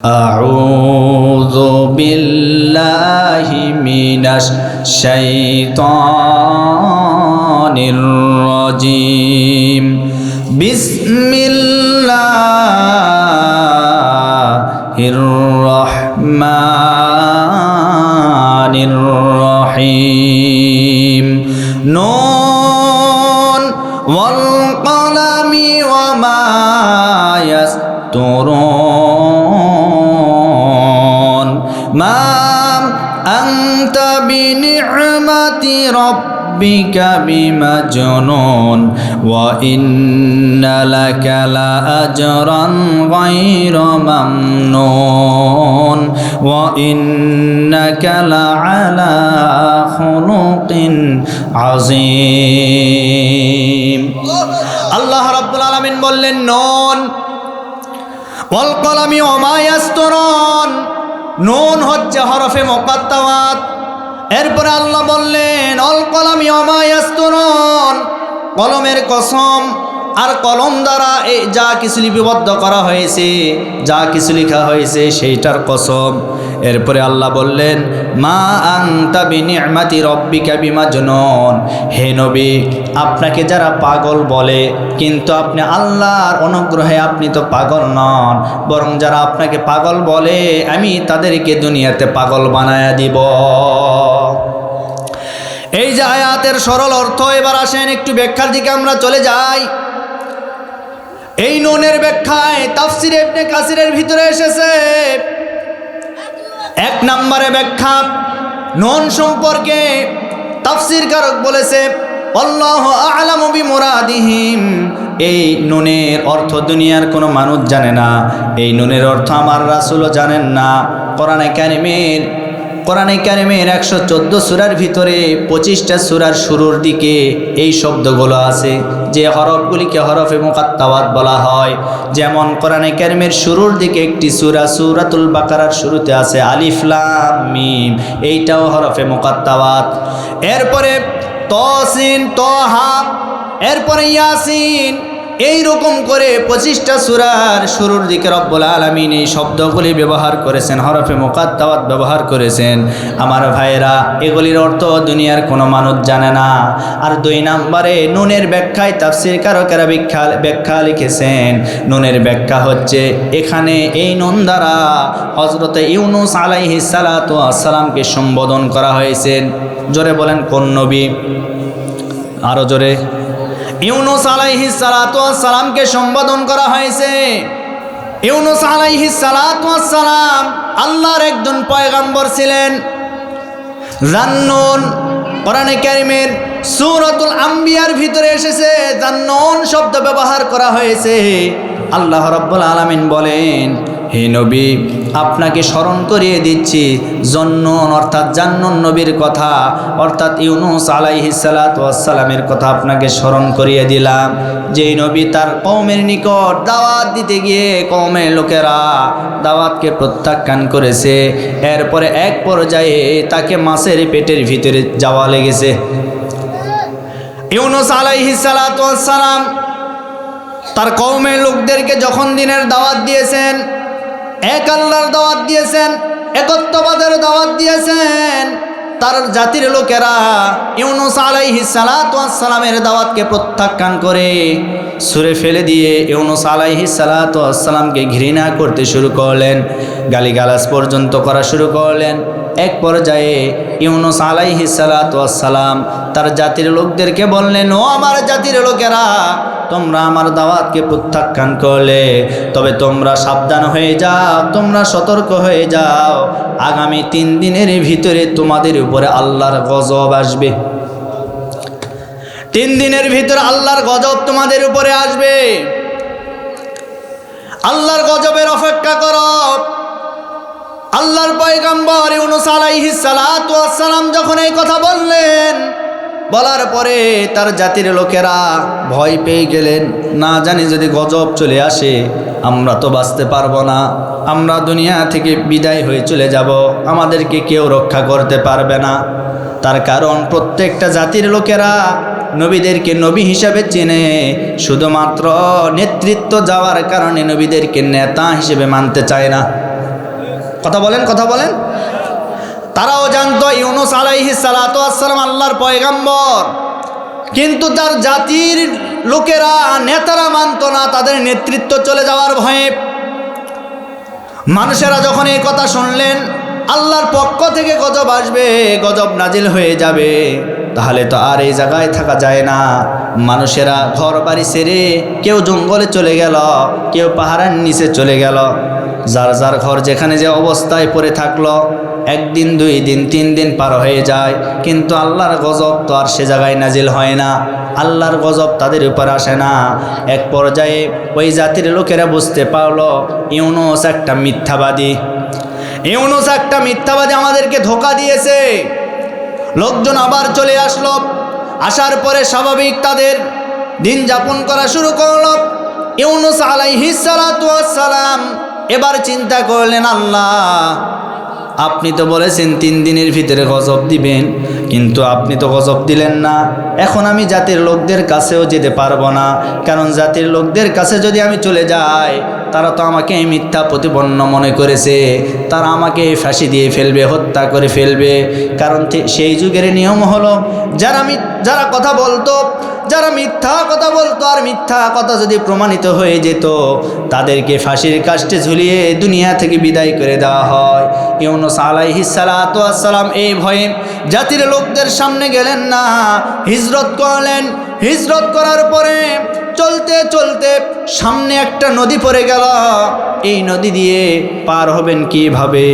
أعوذ بالله من الشيطان الرجيم بسم الله الرحمن الرحيم نون والقلم وما يسطرون ما أنت بنعمة ربك بمجنون وإن لك لأجرا غير ممنون وإنك لعلى خلق عظيم আল্লাহ রাব্বুল আলামিন বললেন নুন ওয়াল কলামি ওয়া মা ইয়াসতুরুন। নুন হচ্ছে হরফে মুকাত্তাওয়াত। এরপরে আল্লাহ বললেন ওয়াল কলামি ওয়া মা ইয়াসতুরুন, কলমের কসম আর কলম দ্বারা যা কিছু লিপিবদ্ধ করা হয়েছে, যা কিছু লেখা হয়েছে সেইটার কসম। এরপরে আল্লাহ বললেন মা আনতা বিনিআমাতি রব্বিকা বিমাজনুন, হে নবী আপনাকে যারা পাগল বলে কিন্তু আপনি আল্লাহর অনুগ্রহে আপনি তো পাগল নন, বরং যারা আপনাকে পাগল বলে আমি তাদেরকে দুনিয়াতে পাগল বানায়া দিব। এই যে আয়াতের সরল অর্থ, এবার আসেন একটু ব্যাখ্যার দিকে আমরা চলে যাই। এই নুনের ব্যাখ্যায় তাফসিরে ইবনে কাসিরের ভিতরে এসেছে। এক নম্বরে ব্যাখ্যা নুন সম্পর্কে তাফসিরকারক বলেছে আল্লাহু আ'লামু বিমুরাদিহিম, এই নুনের অর্থ দুনিয়ার কোনো মানুষ জানে না, এই নুনের অর্থ আমার রাসূলও জানেন না। কোরআনে কারিমের 114 সূরার ভিতরে 25টা সূরার শুরুর দিকে এই শব্দগুলো আছে, যে হরফগুলিকে হরফে মুকাত্তাওয়াত বলা হয়। যেমন কোরআনে কারিমের শুরুর দিকে একটি সূরা সূরাতুল বাকারার শুরুতে আছে আলিফ লাম মিম, এইটাও হরফে মুকাত্তাওয়াত। এরপরে তসিন তহা, এরপরে ইয়াসিন, এই রকম করে 25টা সূরার শুরুর দিকে রব্বুল আলামিন এই শব্দগুলি ব্যবহার করেছেন, হরফে মুকাত্তাওয়াত ব্যবহার করেছেন। আমার ভাইরা, এগুলির অর্থ দুনিয়ার কোনো মানুষ জানে না। আর 2 নম্বরে নুনের ব্যাখ্যায় তাফসীরকারকেরা ব্যাখ্যা লিখেছেন। নুনের ব্যাখ্যা হচ্ছে এখানে এই নুন দ্বারা হযরতে ইউনূস আলাইহিস সালাতু ওয়াস সালামকে সম্বোধন করা হয়েছে। জোরে বলেন কোন নবী? আরো জোরে। ইউনূস আলাইহিস সালাতু ওয়াস সালামকে সম্বোধন করা হয়েছে। ইউনূস আলাইহিস সালাতু ওয়াস সালাম আল্লাহর একজন পয়গম্বর ছিলেন। জান্নুন কোরআনে কারিমের সূরাতুল আম্বিয়ার ভিতরে এসেছে, জান্নুন শব্দ ব্যবহার করা হয়েছে। আল্লাহ রাব্বুল আলামিন বলেন হে নবী আপনাকে স্মরণ করিয়ে দিচ্ছি জন্নুন অর্থাৎ জান্নুন নবীর কথা, অর্থাৎ ইউনূস আলাইহিস সালাতু ওয়াস সালামের কথা আপনাকে স্মরণ করিয়ে দিলাম। যেই নবী তার কওমের নিকট দাওয়াত দিতে গিয়ে কওমের লোকেরা দাওয়াতকে প্রত্যাখ্যান করেছে। এরপরে এক পর্যায়ে তাকে মাছের পেটের ভিতরে যাওয়া লেগেছে। ইউনূস আলাইহিস সালাতু ওয়াস সালাম তার কওমের লোকদেরকে যখন দ্বীনের দাওয়াত দিয়েছেন, এক আল্লাহর দাওয়াত দিয়েছেন, একত্ববাদের দাওয়াত দিয়েছেন, তার জাতির লোকেরা ইউনূস আলাইহিস সালাতু ওয়াস সালামের দাওয়াতকে প্রত্যাখ্যান করে ছুঁড়ে ফেলে দিয়ে ইউনূস আলাইহিস সালাতু ওয়াস সালামকে ঘৃণা করতে শুরু করলেন, গালিগালাজ পর্যন্ত করা শুরু করলেন। এক পর্যায়ে ইউনূস আলাইহিস সালাতু ওয়াস সালাম তার জাতির লোকদেরকে বললেন, ও আমার জাতির লোকেরা, তোমরা আমার দাওয়াতকে প্রত্যাখ্যান করলে, তবে তোমরা সাবধান হয়ে যাও, তোমরা সতর্ক হয়ে যাও, আগামী 3 দিনের ভিতরে তোমাদের উপরে আল্লাহর গজব আসবে। 3 দিনের ভিতরে আল্লাহর গজব তোমাদের উপরে আসবে। আল্লাহর গজবের অপেক্ষা করো। আল্লাহর পয়গম্বর ইউনূস আলাইহিস সালাতু ওয়াস সালাম যখন এই কথা বললেন, বলার পরে তার জাতির লোকেরা ভয় পেয়ে গেলেন, না জানি যদি গজব চলে আসে আমরা তো বাঁচতে পারবো না, আমরা দুনিয়া থেকে বিদায় হয়ে চলে যাব, আমাদেরকে কেউ রক্ষা করতে পারবে না। তার কারণ প্রত্যেকটা জাতির লোকেরা নবীদেরকে নবী হিসাবে চেনে, শুধুমাত্র নেতৃত্ব যাওয়ার কারণে নবীদেরকে নেতা হিসেবে মানতে চায় না। কথা বলেন, কথা বলেন। তারাও জানতো ইউনুস আলাইহিস সালাতু ওয়াস সালাম আল্লাহর পয়গম্বর, কিন্তু তার জাতির লোকেরা, নেতারা মানত না, তাদের নেতৃত্ব চলে যাওয়ার ভয়ে। মানুষেরা যখন এই কথা শুনলেন আল্লাহর পক্ষ থেকে গজব আসবে, গজব নাজিল হয়ে যাবে, তাহলে তো আর এই জায়গায় থাকা যায় না। মানুষেরা ঘর বাড়ি ছেড়ে কেউ জঙ্গলে চলে গেল, কেউ পাহাড়ের নিচে চলে গেল, যার যার ঘর যেখানে যে অবস্থায় পড়ে থাকলো। একদিন, 2 দিন, 3 দিন পার হয়ে যায়, কিন্তু আল্লাহর গজব তো আর সে জায়গায় নাজিল হয় না, আল্লাহর গজব তাদের উপর আসে না। এক পর্যায়ে ওই জাতির লোকেরা বুঝতে পারলো ইউনুস একটা মিথ্যাবাদী, ইউনুস একটা মিথ্যাবাদী, আমাদেরকে ধোঁকা দিয়েছে। লোকজন আবার চলে আসলো, আসার পরে স্বাভাবিক তাদের দিন যাপন করা শুরু করলো। ইউনুস আলাইহিস সালাতু ওয়াস সালাম এবার চিন্তা করলেন, আল্লাহ আপনি তো বলেছেন 3 দিনের ভিতরে গজব দিবেন, কিন্তু আপনি তো গজব দিলেন না। এখন আমি জাতির লোকদের কাছেও যেতে পারবো না, কারণ জাতির লোকদের কাছে যদি আমি চলে যাই তারা তো আমাকে মিথ্যা প্রতিপন্ন মনে করেছে, তারা আমাকে ফাঁসি দিয়ে ফেলবে, হত্যা করে ফেলবে। কারণ সেই যুগের নিয়ম হলো যারা কথা বলতো, যারা মিথ্যা কথা বলতো, আর মিথ্যা কথা যদি প্রমাণিত হয়ে যেত তাদেরকে ফাঁসির কাস্টে ঝুলিয়ে দুনিয়া থেকে বিদায় করে দেওয়া হয়। ইউনুস আলাইহিস সালাতু ওয়াস সালাম এই ভয়ে জাতির লোকদের সামনে গেলেন না, হিজরত করলেন। হিজরত করার পরে চলতে চলতে সামনে একটা নদী পড়ে গেল। এই নদী দিয়ে পার হবেন কিভাবে?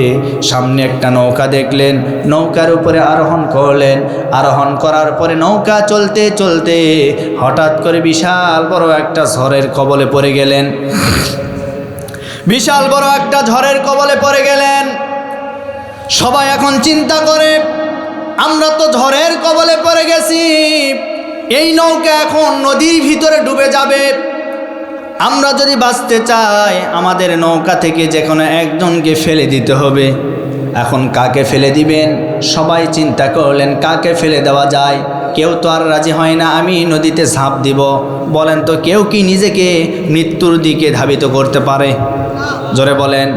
সামনে একটা নৌকা দেখলেন, নৌকার উপরে আরোহণ করলেন। আরোহণ করার পরে নৌকা চলতে চলতে হঠাৎ করে বিশাল বড় একটা ঝড়ের কবলে পড়ে গেলেন। বিশাল বড় একটা ঝড়ের কবলে পড়ে গেলেন। সবাই এখন চিন্তা করে, আমরা তো ঝড়ের কবলে পড়ে গেছি, এই নৌকা এখন নদীর ভিতরে ডুবে যাবে। আমরা যদি বাঁচতে চাই আমাদের নৌকা থেকে যে কোনো একজনকে ফেলে দিতে হবে। এখন কাকে ফেলে দিবেন? সবাই চিন্তা করলেন কাকে ফেলে দেওয়া যায়। কেউ তো আর রাজি হয় না আমি নদীতে ঝাঁপ দিব। বলেন তো কেউ কি নিজেকে মৃত্যুর দিকে ধাবিত করতে পারে? জোরে বলেন।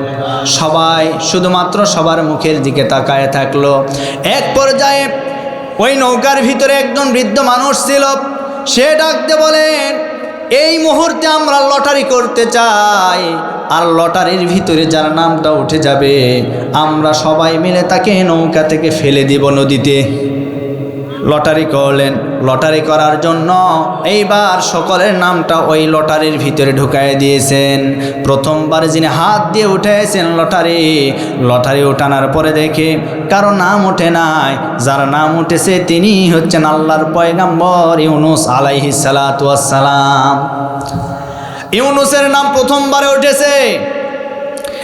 সবাই শুধুমাত্র সবার মুখের দিকে তাকায় থাকলো। এক পর্যায়ে ওই নৌকার ভিতরে একজন বৃদ্ধ মানুষ ছিল। সে ডাকতে বলেন, এই মুহূর্তে আমরা লটারি করতে চাই, আর লটারির ভিতরে যার নামটা উঠে যাবে আমরা সবাই মিলে তাকে নৌকা থেকে ফেলে দিব নদীতে। লটারি করলেন। লটারি করার জন্য এইবার সকলের নামটা ওই লটারির ভিতরে ঢুকাই দিয়েছেন। প্রথমবার যিনি হাত দিয়ে উঠেছেন লটারি ওঠানোর পরে দেখে কারো নাম ওঠে নাই। যার নাম উঠেছে তিনি হচ্ছেন আল্লাহর পয়গম্বর ইউনুস আলাইহিস সালাতু ওয়াস সালাম। ইউনুসের নাম প্রথমবারে উঠেছে।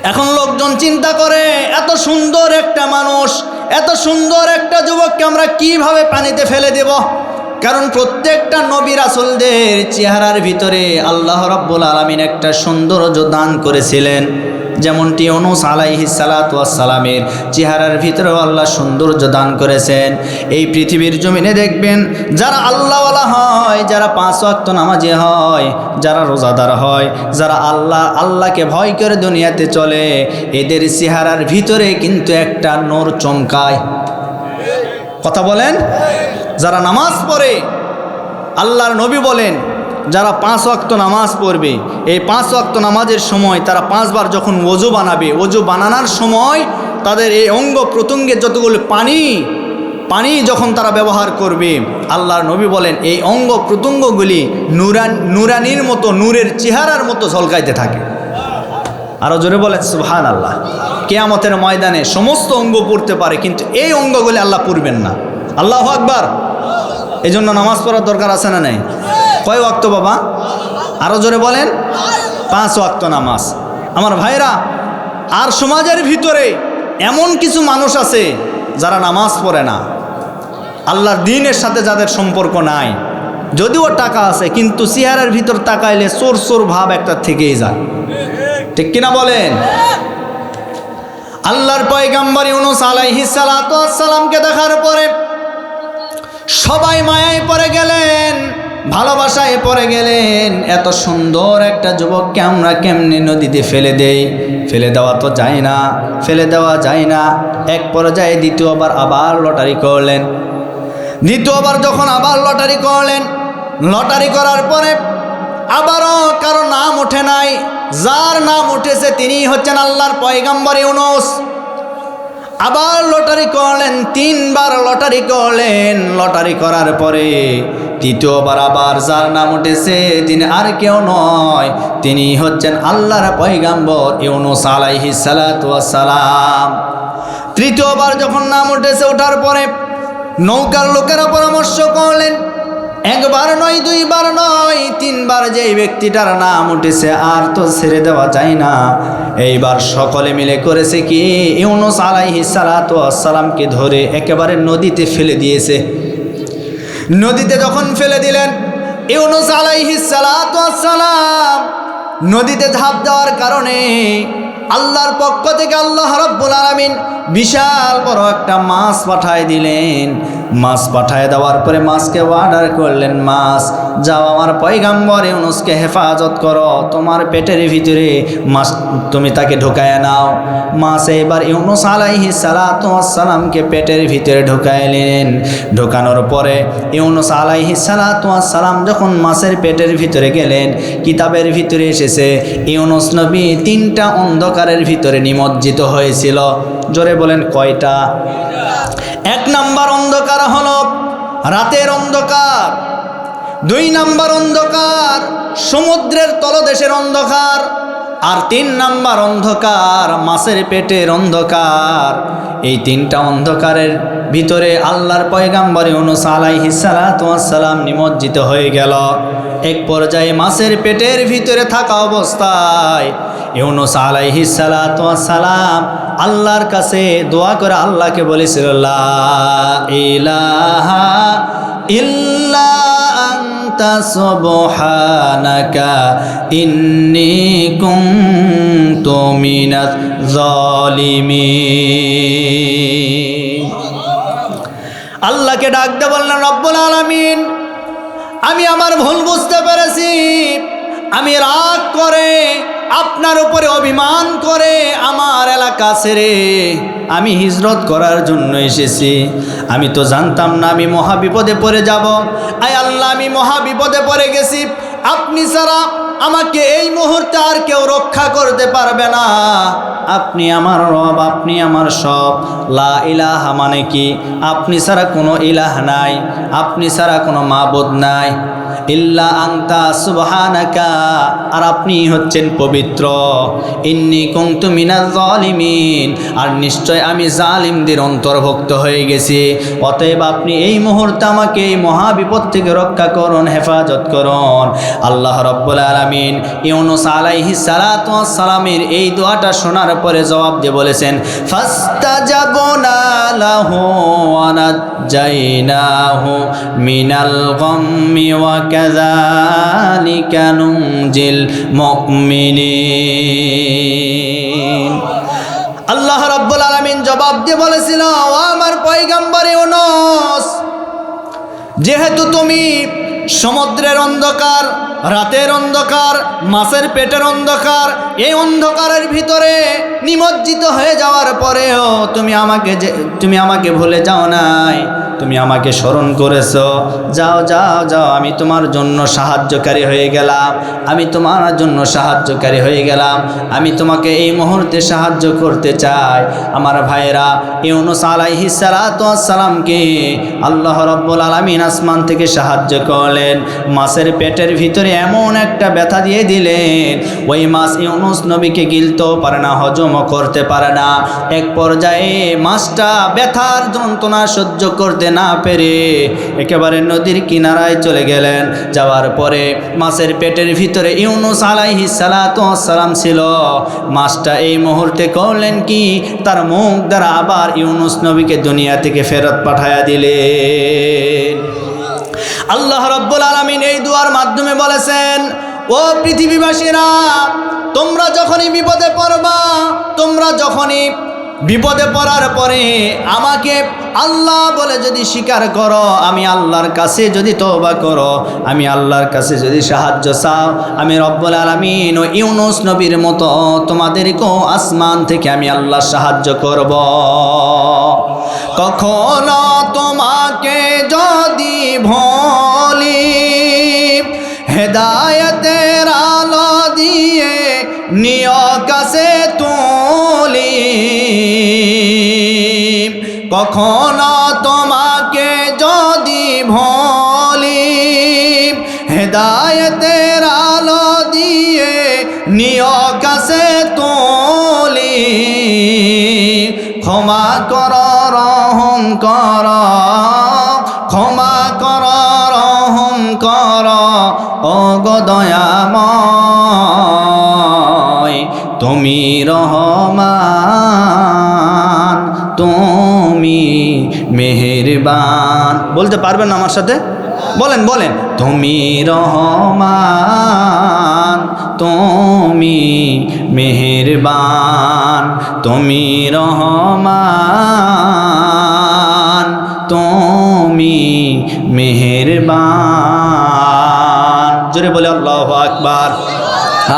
এখন লোকজন চিন্তা করে, এত সুন্দর একটা মানুষ, এত সুন্দর একটা যুবককে আমরা কিভাবে পানিতে ফেলে দেব? কারণ প্রত্যেকটা নবী রাসূলদের চেহারার ভিতরে আল্লাহ রাব্বুল আলামিন একটা সৌন্দর্য দান করেছিলেন। যেমনটি ইউনুস আলাইহিস সালাতু ওয়াস সালামের চেহারার ভিতরেও আল্লাহ সৌন্দর্য দান করেছেন। এই পৃথিবীর জমিনে দেখবেন যারা আল্লাহওয়ালা হয়, যারা 5 ওয়াক্ত নামাজি হয়, যারা রোজাদার হয়, যারা আল্লাহকে ভয় করে দুনিয়াতে চলে, এদের চেহারার ভিতরে কিন্তু একটা নূর চমকায়। কথা বলেন। যারা নামাজ পড়ে, আল্লাহর নবী বলেন যারা 5 ওয়াক্ত নামাজ পড়বে, এই 5 ওয়াক্ত নামাজের সময় তারা 5 বার যখন ওযু বানাবে, ওযু বানানোর সময় তাদের এই অঙ্গ প্রত্যঙ্গের যতগুলো পানি যখন তারা ব্যবহার করবে, আল্লাহর নবী বলেন এই অঙ্গ প্রত্যঙ্গগুলি নুরানির মতো, নূরের চেহারার মতো ঝলকাইতে থাকে। আরও জোরে বলেন সুবহানাল্লাহ। কিয়ামতের ময়দানে সমস্ত অঙ্গ পড়তে পারে, কিন্তু এই অঙ্গগুলি আল্লাহ পড়বেন না। আল্লাহু আকবার। এই জন্য নামাজ পড়ার দরকার আছে না নাই? কয় ওয়াক্ত বাবা? আরও জোরে বলেন। 5 ওয়াক্ত নামাজ। আমার ভাইরা, আর সমাজের ভিতরে এমন কিছু মানুষ আছে যারা নামাজ পড়ে না, আল্লাহর দ্বীনের সাথে যাদের সম্পর্ক নাই, যদিও টাকা আছে কিন্তু চেহারার ভিতর তাকাইলে চোর চোর ভাব একটা থেকেই যায়। ঠিক কিনা বলেন? আল্লাহর পয়গম্বর ইউনুস আলাইহিস সালাতু ওয়াস সালামকে দেখার পরে সবাই মায়ায় পড়ে গেলেন। ভালোবাসায় পড়ে গেলেন। এত সুন্দর একটা যুবককে আমরা কেমনে নদীতে ফেলে দেই? ফেলে দেওয়া তো যায় না, ফেলে দেওয়া যায় না। এক পর্যায়ে দ্বিতীয়বার আবার লটারি করলেন। দ্বিতীয়বার যখন আবার লটারি করলেন, লটারি করার পরে আবারও কারো নাম ওঠে নাই। যার নাম উঠেছে তিনি হচ্ছেন আল্লাহর পয়গম্বর ইউনূস। আবার লটারি করলেন, 3 বার লটারি করলেন। লটারি করার পরে তৃতীয়বার আবার যার নাম উঠেছে তিনি আর কেউ নয়, তিনি হচ্ছেন আল্লাহর পয়গম্বর ইউনূস আলাইহিস সালাতু ওয়াস সালাম। তৃতীয়বার যখন নাম উঠেছে, ওঠার পরে নৌকার লোকেরা পরামর্শ করলেন, একবার নয়, 2 বার নয়, 3 বার যেই ব্যক্তিটার নাম উঠেছে আর তো ছেড়ে দেওয়া যায় না। এইবার সকলে মিলে করেছে কি, ইউনূস আলাইহিস সালাতু ওয়াস সালামকে ধরে একেবারে নদীতে ফেলে দিয়েছে। নদীতে যখন ফেলে দিলেন, ইউনূস আলাইহিস সালাতু ওয়াস সালাম নদীতে ঝাঁপ দেওয়ার কারণে আল্লাহর পক্ষ থেকে আল্লাহ রাব্বুল আলামিন বিশাল বড় একটা মাছ পাঠায় দিলেন। মাছ পাঠায় দেওয়ার পরে মাছকে অর্ডার করলেন, মাছ যাও আমার পয়গম্বর ইউনূসকে হেফাজত করো, তোমার পেটের ভিতরে মাছ তুমি তাকে ঢুকায় নাও। মাছ এবার ইউনূস আলাইহিস সালাতু ওয়াস সালামকে পেটের ভিতরে ঢুকাইলেন। ঢুকানোর পরে ইউনূস আলাইহিস সালাতু ওয়াস সালাম যখন মাছের পেটের ভিতরে গেলেন, কিতাবের ভিতরে এসেছে ইউনূস নবী 3টা অন্ধকারের ভিতরে নিমজ্জিত হয়েছিল। জোরে বলেন কয়টা? 1 নাম্বার অন্ধকার হলো রাতের অন্ধকার, 2 নাম্বার অন্ধকার সমুদ্রের তলদেশের অন্ধকার, আর 3 নাম্বার অন্ধকার মাছের পেটের অন্ধকার। এই 3টা অন্ধকারের ভিতরে আল্লাহর পয়গম্বর ইউনূস আলাইহিস সালাতু ওয়াস সালাম নিমজ্জিত হয়ে গেল। এক পর্যায়ে মাছের পেটের ভিতরে থাকা অবস্থায় ইউনূস আলাইহিস সালাতু ওয়াস সালাম আল্লাহর কাছে দোয়া করে আল্লাহকে বলেছিল, লা ইলাহা ইল্লা আনতা সুবহানাকা ইন্নী কুনতু মিনাজ জালিমিন। আল্লাহকে ডাক দিয়ে বললেন, রব্বুল আলামিন, আমি আমার ভুল বুঝতে পেরেছি। আমি রাগ করে আপনার উপরে অভিমান করে আমার এলাকা ছেড়ে আমি হিজরত করার জন্য এসেছি। আমি তো জানতাম না আমি মহাবিপদে পড়ে যাব। আয় আল্লাহ, আমি মহাবিপদে পড়ে গেছি। আপনি ছাড়া আমাকে এই মুহূর্তে আর কেউ রক্ষা করতে পারবে না। আপনি আমার রব, আপনি আমার সব। লা ইলাহা মানে কি? আপনি ছাড়া কোনো ইলাহ নাই, আপনি ছাড়া কোনো মাবুদ নাই। ইল্লা আনতা সুবহানাকা, আর আপনি হচ্ছেন পবিত্র। ইন্নী কুনতু মিনাজ জালিমিন, আর নিশ্চয় আমি জালিমদের অন্তর্ভুক্ত হয়ে গেছি। অতএব আপনি এই মুহূর্তে আমাকে এই মহাবিপদ থেকে রক্ষা করুন, হেফাজত করুন। আল্লাহ রাব্বুল আলামিন ইউনূস আলাইহিস সালাতু ওয়াস সালামের এই দোয়াটা শোনার পরে জবাব দিয়ে বলেছেন, ফাস্তাজাবনা লাহু ওয়া নাজ্জাইনাহু মিনাল গাম্মি ওয়া কাযালিকা নুনজিল মুমিনিন। আল্লাহ রাব্বুল আলামিন জবাব দিয়ে বলেছিল, ও আমার পয়গম্বর ইউনূস, যেহেতু তুমি সমুদ্রের অন্ধকার, রাতের অন্ধকার, মাছের পেটের অন্ধকার, এই অন্ধকারের ভিতরে নিমজ্জিত হয়ে যাওয়ার পরেও তুমি আমাকে ভুলে যাও নাই, তুমি আমাকে স্মরণ করেছো। যাও যাও যাও, আমি তোমার জন্য সাহায্যকারী হয়ে গেলাম, আমি তোমার জন্য সাহায্যকারী হয়ে গেলাম। আমি তোমাকে এই মুহূর্তে সাহায্য করতে চাই। আমার ভাইরা, ইউনূস আলাইহিস সালাতু ওয়াস সালামকে আল্লাহ রাব্বুল আলামিন আসমান থেকে সাহায্য করলেন। মাছের পেটের ভিতরে এমন একটা ব্যথা দিয়ে দিলেন, ওই মাছ ইউনূস নবীকে গিলতেও পারে না, হজমও করতে পারে না। এক পর্যায়ে মাছটা ব্যথার যন্ত্রণা সহ্য করতে না পেরে একেবারে নদীর কিনারায় চলে গেলেন। যাওয়ার পরে মাছের পেটের ভিতরে ইউনূস আলাইহিস সালাতু ওয়াস সালাম ছিল। মাছটা এই মুহূর্তে করলেন কি, তার মুখ দ্বারা আবার ইউনূস নবীকে দুনিয়া থেকে ফেরত পাঠায়া দিলেন। আল্লাহ রাব্বুল আলামিন এই দুয়ার মাধ্যমে বলেছেন, ও পৃথিবীবাসীরা, তোমরা যখনই বিপদে পড়বা, তোমরা যখনই বিপদে পড়ার পরে আমাকে আল্লাহ বলে যদি স্বীকার করো, আমি আল্লাহর কাছে যদি তওবা করো, আমি আল্লাহর কাছে যদি সাহায্য চাও, আমি রব্বুল আলামিন ও ইউনুস নবীর মতো তোমাদেরকেও আসমান থেকে আমি আল্লাহ সাহায্য করব। কখনো তোমাকে যদি ভুলি, হেদায়েতের আলো দিয়ে নিয় কাছে তুলি, কখনো তোমাকে যদি ভুলি, হেদায়েতের আলো দিয়ে নিয় কাছে তুলি, ক্ষমা কর রহম কর, ক্ষমা কর রহম কর, ও গো দয়াময় তুমি রহমান, তুমি মেহেরবান। বলতে পারবেন না আমার সাথে? বলেন বলেন। তুমি রহমান, তুমি মেহেরবান, তুমি রহমান, তুমি মেহেরবান। জোরে বলে আল্লাহু আকবার,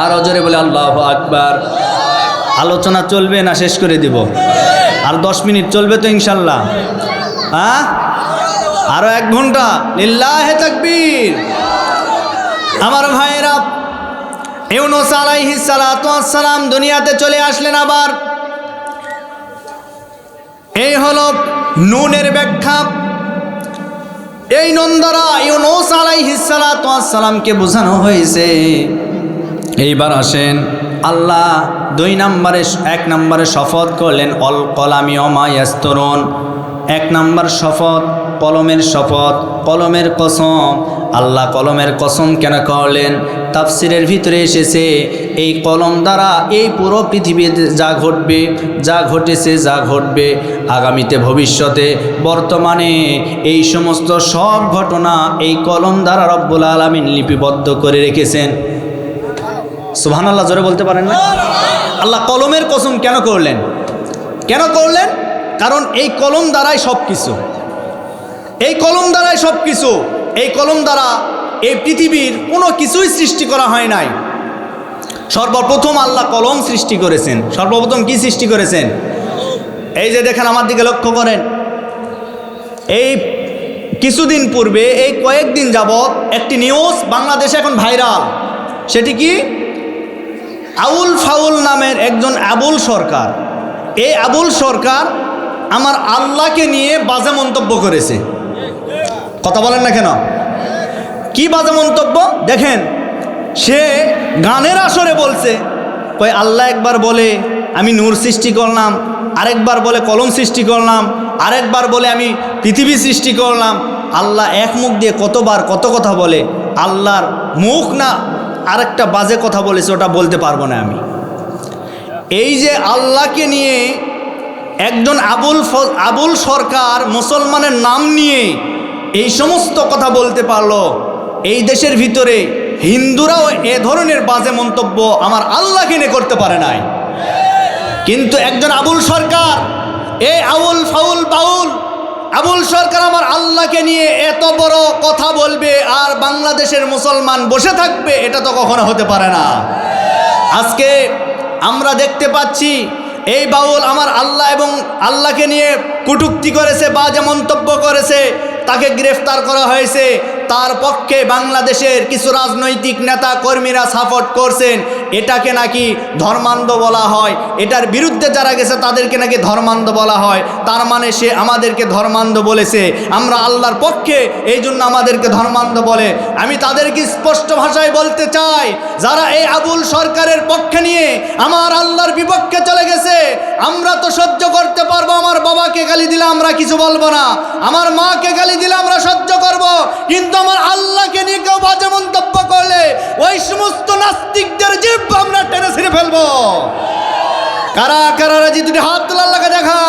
আরো জোরে বলে আল্লাহু আকবার। আলোচনা চলবে না শেষ করে দিব? আর 10 মিনিট চলবে তো ইনশাল্লাহ? হ্যাঁ, আরো 1 ঘন্টা। লিল্লাহে তাকবীর। আমার ভাইরা, ইউনুস আলাইহিস সালাতু ওয়াস সালাম দুনিয়াতে চলে আসলেন আবার। এই হলো নুনের ব্যাখ্যা। এই নুন দ্বারা ইউনুস আলাইহিস সালাতু ওয়াস সালামকে বোঝানো হয়েছে। এইবার আসেন, আল্লাহ 1 নম্বরে শপথ করলেন, অল কলামি ওমা ইয়াসতুরুন। 1 নম্বর শপথ, কলমের শপথ, কলমের কসম। আল্লাহ কলমের কসম কেন করলেন? তাফসিরের ভিতরে এসেছে, এই কলম দ্বারা এই পুরো পৃথিবীতে যা ঘটবে, যা ঘটেছে, যা ঘটবে আগামীতে, ভবিষ্যতে, বর্তমানে, এই সমস্ত সব ঘটনা এই কলম দ্বারা রব্বুল আলামিন লিপিবদ্ধ করে রেখেছেন। সুবহানাল্লাহ, জোরে বলতে পারেন না? আল্লাহ কলমের কসম কেন করলেন? কেন করলেন? কারণ এই কলম দ্বারাই সব কিছু, এই কলম দ্বারাই সব কিছু। এই কলম দ্বারা এই পৃথিবীর কোনো কিছুই সৃষ্টি করা হয় নাই। সর্বপ্রথম আল্লাহ কলম সৃষ্টি করেছেন। সর্বপ্রথম কি সৃষ্টি করেছেন? এই যে দেখেন, আমার দিকে লক্ষ্য করেন। এই কিছুদিন পূর্বে, এই কয়েকদিন যাবৎ একটি নিউজ বাংলাদেশে এখন ভাইরাল। সেটি কি? আবুল ফাউল নামের একজন আবুল সরকার, এই আবুল সরকার আমার আল্লাহকে নিয়ে বাজে মন্তব্য করেছে। কথা বলেন না কেন? কি বাজে মন্তব্য দেখেন। সে গানের আসরে বলছে, কই আল্লাহ একবার বলে আমি নূর সৃষ্টি করলাম, আরেকবার বলে কলম সৃষ্টি করলাম, আরেকবার বলে আমি পৃথিবী সৃষ্টি করলাম। আল্লাহ এক মুখ দিয়ে কতবার কত কথা বলে, আল্লাহর মুখ না আরেকটা বাজে কথা বলেছে, ওটা বলতে পারবো না আমি। এই যে আল্লাহকে নিয়ে একজন আবুল সরকার মুসলমানের নাম নিয়ে এই সমস্ত কথা বলতে পারলো, এই দেশের ভিতরে হিন্দুরাও এ ধরনের বাজে মন্তব্য আমার আল্লাহকে নিয়ে করতে পারে নাই। কিন্তু একজন আবুল সরকার, এই আবুল ফাউল বাউল আবুল সরকার আমার আল্লাহকে নিয়ে এত বড় কথা বলবে আর বাংলাদেশের মুসলমান বসে থাকবে, এটা তো কখনো হতে পারে না। আজকে আমরা দেখতে পাচ্ছি এই বাউল আমার আল্লাহ এবং আল্লাহকে নিয়ে কটূক্তি করেছে, বাজে মন্তব্য করেছে, তাকে গ্রেফতার করা হয়েছে। তার পক্ষে বাংলাদেশের কিছু রাজনৈতিক নেতা কর্মীরা সাপোর্ট করছেন। এটাকে নাকি ধর্মান্ধ বলা হয়, এটার বিরুদ্ধে যারা গেছে তাদেরকে নাকি ধর্মান্ধ বলা হয়। তার মানে সে আমাদেরকে ধর্মান্ধ বলেছে, আমরা আল্লাহর পক্ষে, এই জন্য আমাদেরকে ধর্মান্ধ বলে। আমি তাদেরকে স্পষ্ট ভাষায় বলতে চাই, যারা এই আবুল সরকারের পক্ষে নিয়ে আমার আল্লাহর বিপক্ষে চলে গেছে, আমরা তো সহ্য করতে পারবো। আমার বাবাকে গালি দিলে আমরা কিছু বলবো না, আমার মাকে গালি দিলে আমরা সহ্য করব, কিন্তু আমার আল্লাহকে নিয়ে কেউ বাজে মন্তব্য করলে ওই সমস্ত নাস্তিকদের জিভ আমরা টেনে ছিঁড়ে ফেলবো। কারা কারা রাজি? দুটি হাত তোলা, আল্লাহকে দেখা।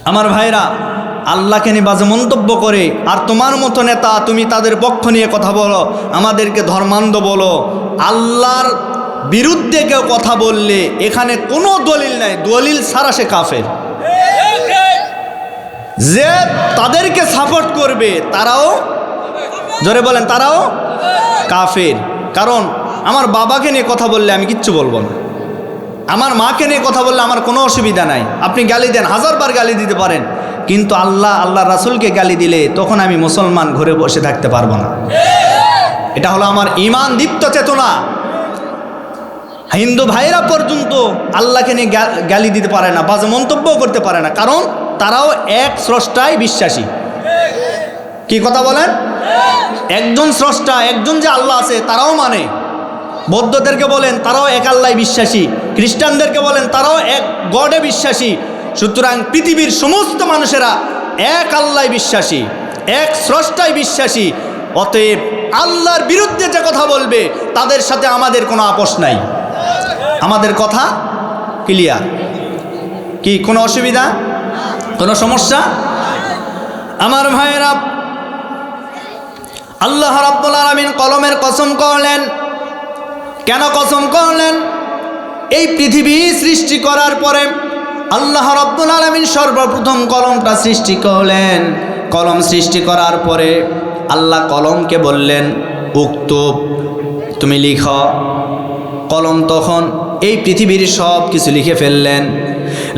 আমার ভাইরা, আল্লাহকে নিয়ে বাজে মন্তব্য করে আর তোমার মতো নেতা তুমি তাদের পক্ষ নিয়ে কথা বলো, আমাদেরকে ধর্মান্ধ বলো। আল্লাহর বিরুদ্ধে কেউ কথা বললে এখানে কোনো দলিল নাই, দলিল ছাড়া সে কাফের। যে তাদেরকে সাপোর্ট করবে তারাও, জোরে বলেন, তারাও কাফের। কারণ আমার বাবাকে নিয়ে কথা বললে আমি কিচ্ছু বলবো না, আমার মাকে নিয়ে কথা বললে আমার কোনো অসুবিধা নাই, আপনি গালি দেন, 1000 বার গালি দিতে পারেন, কিন্তু আল্লাহ রাসূলকে গালি দিলে তখন আমি মুসলমান ঘরে বসে থাকতে পারবো না। এটা হলো আমার ঈমান দীপ্ত চেতনা। হিন্দু ভাইরা পর্যন্ত আল্লাহকে নিয়ে গালি দিতে পারে না, বাজে মন্তব্য করতে পারে না, কারণ তারাও এক স্রষ্টায় বিশ্বাসী। কি কথা বলেন? একজন স্রষ্টা, একজন যে আল্লাহ আছে তারাও মানে। বৌদ্ধদেরকে বলেন তারাও এক আল্লাহ বিশ্বাসী, খ্রিস্টানদেরকে বলেন তারাও এক গডে বিশ্বাসী। সুতরাং পৃথিবীর সমস্ত মানুষেরা এক আল্লাহ বিশ্বাসী, এক স্রষ্টায় বিশ্বাসী। অতএব আল্লাহর বিরুদ্ধে যে কথা বলবে তাদের সাথে আমাদের কোনো আপোষ নাই, আমাদের কথা ক্লিয়ার। কি কোনো অসুবিধা, কোনো সমস্যা? আমার ভাইয়েরা, আল্লাহ রাব্বুল আলামিন কলমের কসম করলেন। কেন কসম করলেন? এই পৃথিবী সৃষ্টি করার পরে আল্লাহ রাব্বুল আলামিন সর্বপ্রথম কলমটা সৃষ্টি করলেন। কলম সৃষ্টি করার পরে আল্লাহ কলমকে বললেন, উক্তুব, তুমি লিখো। কলম তখন এই পৃথিবীর সব কিছু লিখে ফেললেন।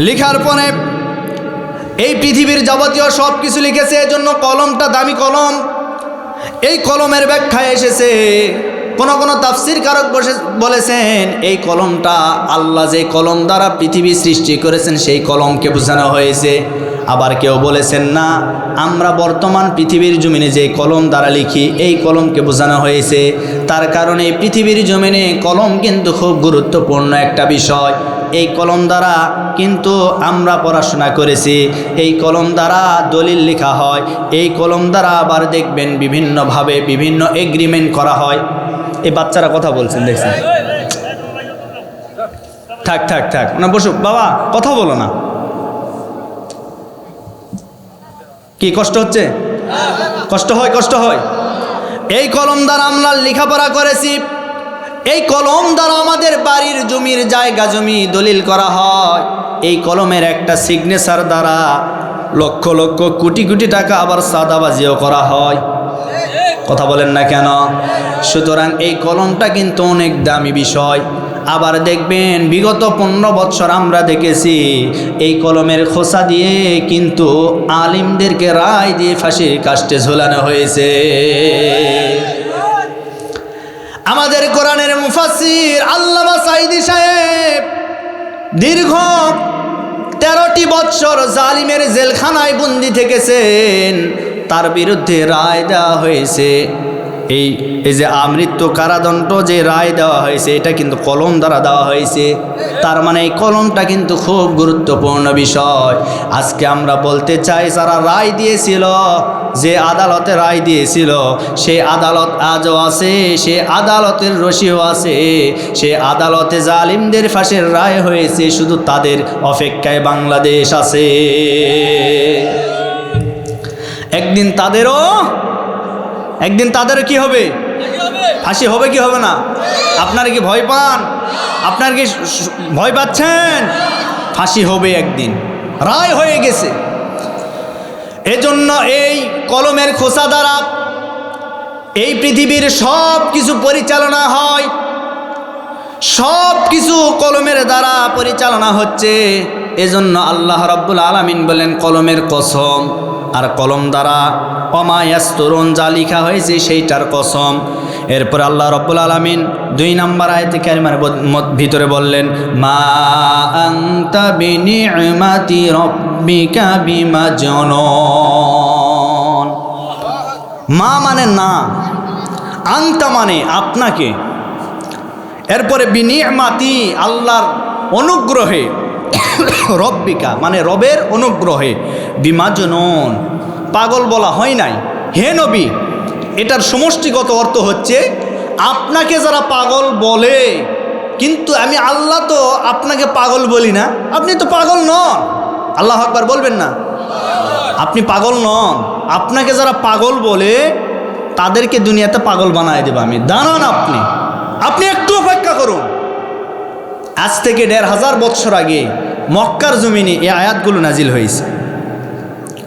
লিখার পরে এই পৃথিবীর যাবতীয় সব কিছু লিখেছে, এজন্য কলমটা দামি কলম। এই কলমের ব্যাখ্যায় এসেছে, কোন তাফসীর কারক বলেছেন এই কলমটা আল্লাহ যে কলম দ্বারা পৃথিবী সৃষ্টি করেছেন সেই কলমকে বোঝানো হয়েছে। আবার কেউ বলেছেন না, আমরা বর্তমান পৃথিবীর জমিনে যে কলম দ্বারা লিখি এই কলমকে বোঝানো হয়েছে। তার কারণে পৃথিবীর জমিনে কলম কিন্তু খুব গুরুত্বপূর্ণ একটা বিষয়। এই কলম দ্বারা কিন্তু আমরা পড়াশোনা করেছি, এই কলম দ্বারা দলিল লেখা হয়, এই কলম দ্বারা আবার দেখবেন বিভিন্নভাবে বিভিন্ন এগ্রিমেন্ট করা হয়। এই বাচ্চারা কথা বলছেন দেখছেন, থাক থাক থাক না, বসুক বাবা, কথা বলো না। কি কষ্ট হচ্ছে? কষ্ট হয়, কষ্ট হয়। এই কলম দ্বারা আমরা লেখাপড়া করেছি, এই কলম দ্বারা আমাদের বাড়ির জমির জায়গা জমি দলিল করা হয়। এই কলমের একটা সিগনেচার দ্বারা লক্ষ লক্ষ কোটি কোটি টাকা আবার সাদাবাজিও করা হয়। কথা বলেন না কেন? সুতরাং এই কলমটা কিন্তু অনেক দামি বিষয়। আবার দেখবেন বিগত 15 বছর আমরা দেখেছি এই কলমের খোসা দিয়ে কিন্তু আলিমদেরকে রায় দিয়ে ফাঁসির কাস্টে ঝোলানো হয়েছে। আমাদের কোরআনের মুফাসসির আল্লামা সাঈদী সাহেব দীর্ঘ 13টি বছর জালিমের জেলখানায় বন্দী থেকেছেন, তার বিরুদ্ধে রায় দেওয়া হয়েছে। এই যে আমৃত্যু কারাদণ্ড যে রায় দেওয়া হয়েছে এটা কিন্তু কলম দ্বারা দেওয়া হয়েছে। তার মানে এই কলমটা কিন্তু খুব গুরুত্বপূর্ণ বিষয়। আজকে আমরা বলতে চাই, যারা রায় দিয়েছিল, যে আদালতে রায় দিয়েছিল সেই আদালত আজও আছে, সে আদালতের রশিও আছে, সে আদালতে জালিমদের ফাঁসির রায় হয়েছে, শুধু তাদের অপেক্ষায় বাংলাদেশ আছে। একদিন তাদেরও কি হবে? ফাঁসি হবে কি হবে না? আপনারা কি ভয় পান? আপনারা কি ভয় পাচ্ছেন? ফাঁসি হবে একদিন, রায় হয়ে গেছে। এজন্য এই কলমের খোসা দ্বারা এই পৃথিবীর সব কিছু পরিচালনা হয়, সব কিছু কলমের দ্বারা পরিচালনা হচ্ছে। এজন্য আল্লাহ রাব্বুল আলামিন বলেন কলমের কসম। আর কলম দ্বারা ওমা ইয়াসতুরুন, যা লেখা হয়েছে সেইটার কসম। এরপর আল্লাহ রাব্বুল আলামিন 2 নম্বর আয়াতে কারিমার ভিতরে বললেন, মা আনতা বিনি'মাতি রাব্বিকা বিমাজনুন। মা মানে না, আনতা মানে আপনাকে। এরপরে বিনি'মাতি, আল্লাহর অনুগ্রহে, রব্বিকা মানে রবের অনুগ্রহে, বিমাজনুন পাগল বলা হয় নাই। হে নবী, এটার সমষ্টিগত অর্থ হচ্ছে আপনাকে যারা পাগল বলে, কিন্তু আমি আল্লাহ তো আপনাকে পাগল বলি না, আপনি তো পাগল নন। আল্লাহ আকবার বলবেন না? আপনি পাগল নন। আপনাকে যারা পাগল বলে তাদেরকে দুনিয়াতে পাগল বানায় দেব আমি। দাঁড়ান, আপনি একটু অপেক্ষা করুন, আজ থেকে ১৫০০ বছর আগে মক্কার জমিনে এই আয়াতগুলো নাজিল হয়েছে।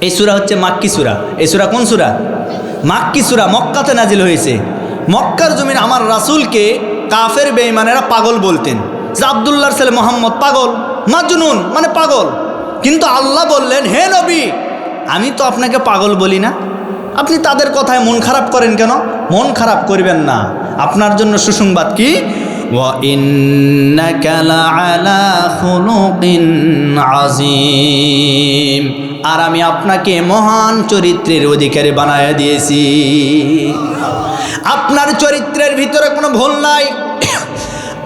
এই সূরা হচ্ছে মাক্কি সূরা। এই সূরা কোন সূরা? মাক্কি সূরা, মক্কাতে নাজিল হয়েছে। মক্কার জমিনে আমার রাসূলকে কাফের বেঈমানেরা পাগল বলতেন, যে আব্দুল্লাহর ছেলে মোহাম্মদ পাগল, মাজনুন মানে পাগল। কিন্তু আল্লাহ বললেন, হে নবী, আমি তো আপনাকে পাগল বলি না, আপনি তাদের কথায় মন খারাপ করেন কেন? মন খারাপ করবেন না, আপনার জন্য সুসংবাদ কি, ওয়া ইন্নাকা লাআলা খুলুকিন আযীম, আর আমি আপনাকে মহান চরিত্রের অধিকারী বানায়া দিয়েছি। আপনার চরিত্রের ভিতরে কোনো ভুল নাই,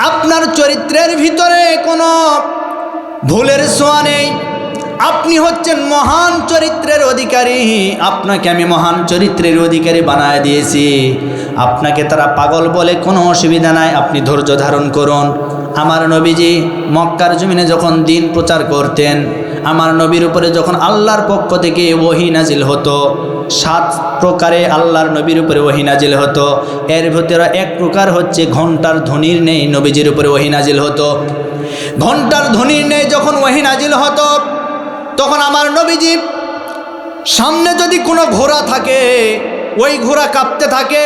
আপনার চরিত্রের ভিতরে কোনো ভুলের ছোঁয়া নেই, আপনি হচ্ছেন মহান চরিত্রের অধিকারী, আপনাকে আমি মহান চরিত্রের অধিকারী বানায় দিয়েছি। আপনাকে তারা পাগল বলে কোনো অসুবিধা নাই, আপনি ধৈর্য ধারণ করুন। আমার নবীজি মক্কার জমিনে যখন দিন প্রচার করতেন, আমার নবীর উপরে যখন আল্লাহর পক্ষ থেকে ওহী নাজিল হতো, 7 প্রকারে আল্লাহর নবীর উপরে ওহী নাজিল হতো। এর ভিতরে এক প্রকার হচ্ছে ঘণ্টার ধ্বনির নেই নবীজির উপরে ওহী নাজিল হতো। ঘণ্টার ধ্বনির নেই যখন ওহী নাজিল হতো, তখন আমার নবীজি সামনে যদি কোনো ঘোড়া থাকে, ওই ঘোড়া কাঁপতে থাকে,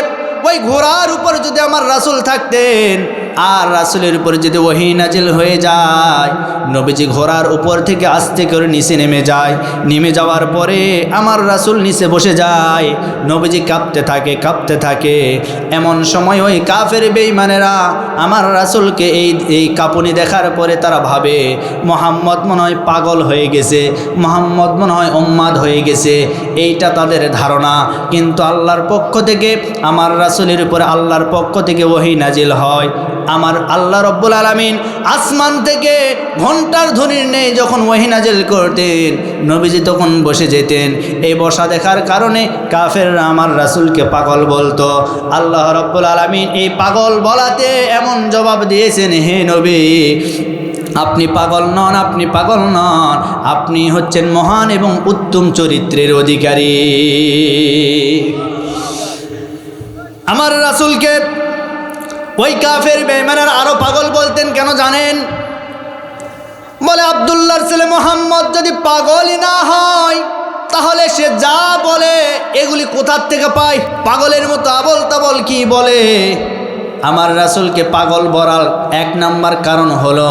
ওই ঘোড়ার উপর যদি আমার রাসূল থাকতেন, আর রাসূলের উপরে যদি ওহী নাজিল হয়ে যায়, নবীজি ঘোড়ার উপর থেকে আস্তে করে নিচে নেমে যায়। নেমে যাওয়ার পরে আমার রাসূল নিচে বসে যায়, নবীজি কাঁপতে থাকে কাঁপতে থাকে। এমন সময় ওই কাফের বেঈমানেরা আমার রাসূলকে এই কাঁপুনি দেখার পরে তারা ভাবে মুহাম্মদ মনে হয় পাগল হয়ে গেছে, মুহাম্মদ মনে হয় উন্মাদ হয়ে গেছে, এইটা তাদের ধারণা। কিন্তু আল্লাহর পক্ষ থেকে আমার রাসূলের উপরে আল্লাহর পক্ষ থেকে ওহী নাজিল হয়। আমার আল্লাহ রব্বুল আলামিন আসমান থেকে ঘণ্টার ধ্বনির নেই যখন ওহী নাজিল করতেন, নবীজি তখন বসে যেতেন। এই বসা দেখার কারণে কাফেররা আমার রাসূলকে পাগল বলতো। আল্লাহ রব্বুল আলামিন এই পাগল বলাতে এমন জবাব দিয়েছেন, হে নবী, আপনি পাগল নন, আপনি পাগল নন, আপনি হচ্ছেন মহান এবং উত্তম চরিত্রের অধিকারী। আমার রাসূলকে ওই কাফের বেঈমানেরা আরো পাগল বলতেন কেন জানেন? বলে আব্দুল্লাহর ছেলে মোহাম্মদ যদি পাগলই না হয়, তাহলে সে যা বলে এগুলি কোথার থেকে পায়? পাগলের মতো আবল তাবল কি বলে। আমার রাসূলকে পাগল বলার 1 নাম্বার কারণ হলো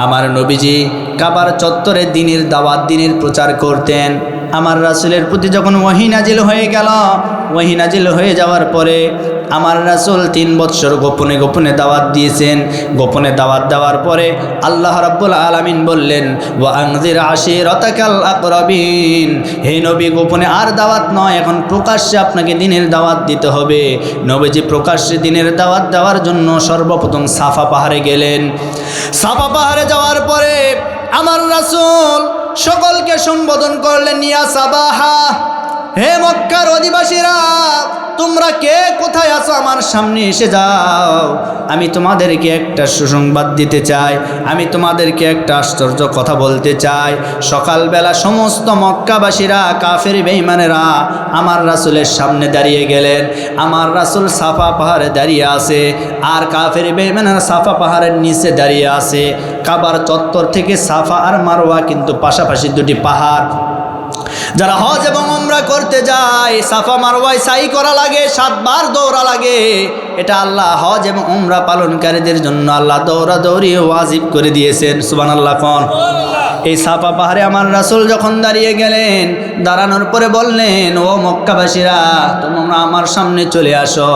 আমার নবীজি কাবার চত্বরে দ্বীনের দাওয়াত, দ্বীনের প্রচার করতেন। আমার রাসূলের প্রতি যখন ওহী নাজিল হয়ে গেল, ওহী নাজিল হয়ে যাওয়ার পরে আমার রাসূল 3 বছর গোপনে গোপনে দাওয়াত দিয়েছেন। গোপনে দাওয়াত দেওয়ার পরে আল্লাহ রাব্বুল আলামিন বললেন, ওয়া আনজির আশিরাতাকাল আকরাবিন, হে নবী, গোপনে আর দাওয়াত নয়, এখন প্রকাশ্যে আপনাকে দ্বীনের দাওয়াত দিতে হবে। নবীজি প্রকাশ্যে দ্বীনের দাওয়াত দেওয়ার জন্য সর্বপ্রথম সাফা পাহাড়ে গেলেন। সাফা পাহাড়ে যাওয়ার পরে আমার রাসূল সকলকে সম্বোধন করলেন, ইয়া সাবাহা, হে মক্কার অধিবাসীরা, তোমরা কে কোথায় আছো আমার সামনে এসে যাও। আমি তোমাদেরকে একটা সুসংবাদ দিতে চাই, আমি তোমাদেরকে একটা আশ্চর্য কথা বলতে চাই। সকালবেলা সমস্ত মক্কাবাসীরা কাফের বেঈমানেরা আমার রাসূলের সামনে দাঁড়িয়ে গেলেন। আমার রাসূল সাফা পাহাড়ে দাঁড়িয়ে আছে, আর কাফের বেঈমানেরা সাফা পাহাড়ের নিচে দাঁড়িয়ে আছে। কাবার চত্বর থেকে সাফা আর মারওয়া কিন্তু পাশাপাশি 2টি পাহাড়। যারা হজ এবং উমরা করতে যায়, সাফা মারওয়ায় সাই করা লাগে, 7 বার দৌড়া লাগে। এটা আল্লাহ হজ এবং উমরা পালনকারীদের জন্য আল্লাহ দৌড়াদৌড়ি ওয়াজিব করে দিয়েছেন। সুবহানাল্লাহ কোন। এই সাফা পাহাড়ে আমার রাসূল যখন দাঁড়িয়ে গেলেন, দাঁড়ানোর পরে বললেন, ও মক্কাবাসীরা, তোমরা আমার সামনে চলে আসো।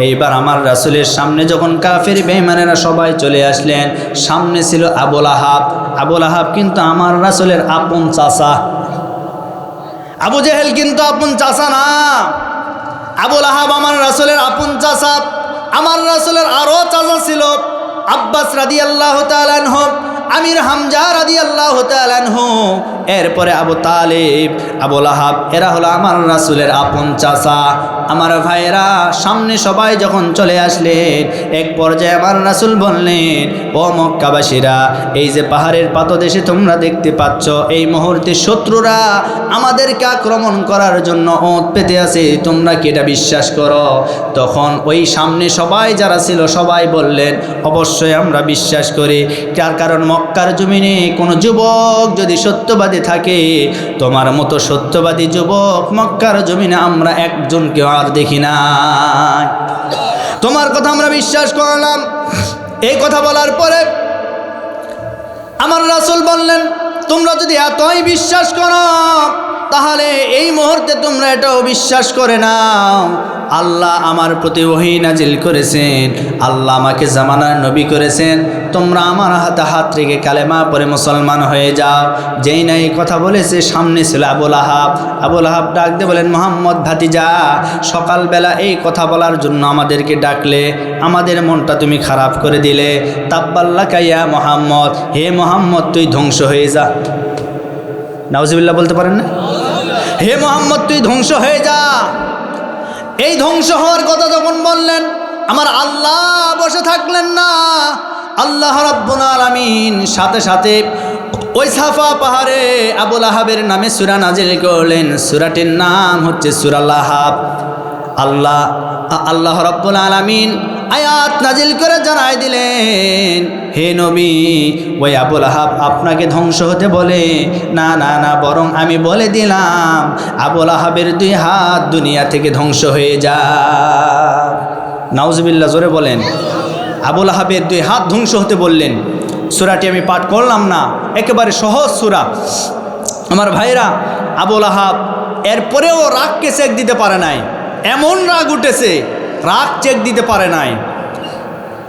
এইবার আমার রাসূলের সামনে যখন কাফের বেঈমানেরা সবাই চলে আসলেন, সামনে ছিল আবুল আহাব। আবুল আহাব কিন্তু আমার রাসূলের আপন চাচা। আবু জেহেল কিন্তু আপন চাচা না। আবুল আহাব আমার রাসূলের আপন চাচা। আমার রাসূলের আরও চাচা ছিল, আব্বাস রাদিয়াল্লাহু তাআলা আনহু। আমির হামজা রাদিয়াল্লাহু তাআলা আনহু, এরপরে আবু তালিব, আবু লাহাব, এরা হলো আমার রাসূলের আপন চাচা। আমার ভাইরা সামনে সবাই যখন চলে আসলেন, এক পর্যায়ে আমার রাসূল বললেন, ও মক্কাবাসীরা, এই যে পাহাড়ের পাদদেশে তোমরা দেখতে পাচ্ছ, এই মুহূর্তে শত্রুরা আমাদেরকে আক্রমণ করার জন্য ওঁত পেতে আছে, তোমরা কি এটা বিশ্বাস করো? তখন ওই সামনে সবাই যারা ছিল সবাই বললেন, অবশ্যই আমরা বিশ্বাস করি। তার কারণ মক্কার জমিনে কোনো যুবক যদি সত্যবাদী থাকে, তোমার মতো সত্যবাদী যুবক মক্কার জমিনে আমরা একজনকেও আর দেখি না। তোমার কথা আমরা বিশ্বাস করলাম। এই কথা বলার পরে আমার রাসূল বললেন, তোমরা যদি এতই বিশ্বাস করো, তাহলে এই মুহূর্তে তোমরা এটাও বিশ্বাস করে নাও, আল্লাহ আমার প্রতি ওহী নাজিল করেছেন, আল্লাহ আমাকে জামানার নবী করেছেন, তোমরা আমার হাতে হাত রেখে কালেমা পড়ে মুসলমান হয়ে যাও। যেই না এই কথা বলেছে, সামনে ছিল আবু লাহাব। আবু লাহাব ডাক দিয়ে বলেন, মোহাম্মদ ভাতিজা, সকালবেলা এই কথা বলার জন্য আমাদেরকে ডাকলে, আমাদের মনটা তুমি খারাপ করে দিলে। তাব্বাল্লাকা ইয়া মোহাম্মদ, হে মোহাম্মদ তুই ধ্বংস হয়ে যা। নাউজুবিল্লাহ বলতে পারেন না? হে মোহাম্মদ তুই ধ্বংস হয়ে যা। এই ধ্বংস হওয়ার কথা যখন বললেন, আমার আল্লাহ বসে থাকলেন না। আল্লাহ রাব্বুল আলামিন সাথে সাথে ওই সাফা পাহাড়ে আবু লাহাবের নামে সূরা নাজিল করলেন। সূরাটির নাম হচ্ছে সূরা লাহাব। আল্লাহ রাব্বুল আলামিন আয়াত নাজিল করে জানাই দিলেন, হে নবী, ওই আবু লাহাব আপনাকে ধ্বংস হতে বলে না, না না, বরং আমি বলে দিলাম আবু লাহাবের 2 হাত দুনিয়া থেকে ধ্বংস হয়ে যায়। নাউজুবিল্লাহ, জোরে বলেন। আবু লাহাবের 2 হাত ধ্বংস হতে বললেন। সূরাটি আমি পাঠ করলাম না, একেবারে সহজ সূরা। আমার ভাইরা, আবু লাহাব এরপরেও রাগকে চেক দিতে পারে নাই। এমন রাগ উঠেছে, রাগ চেক দিতে পারে নাই।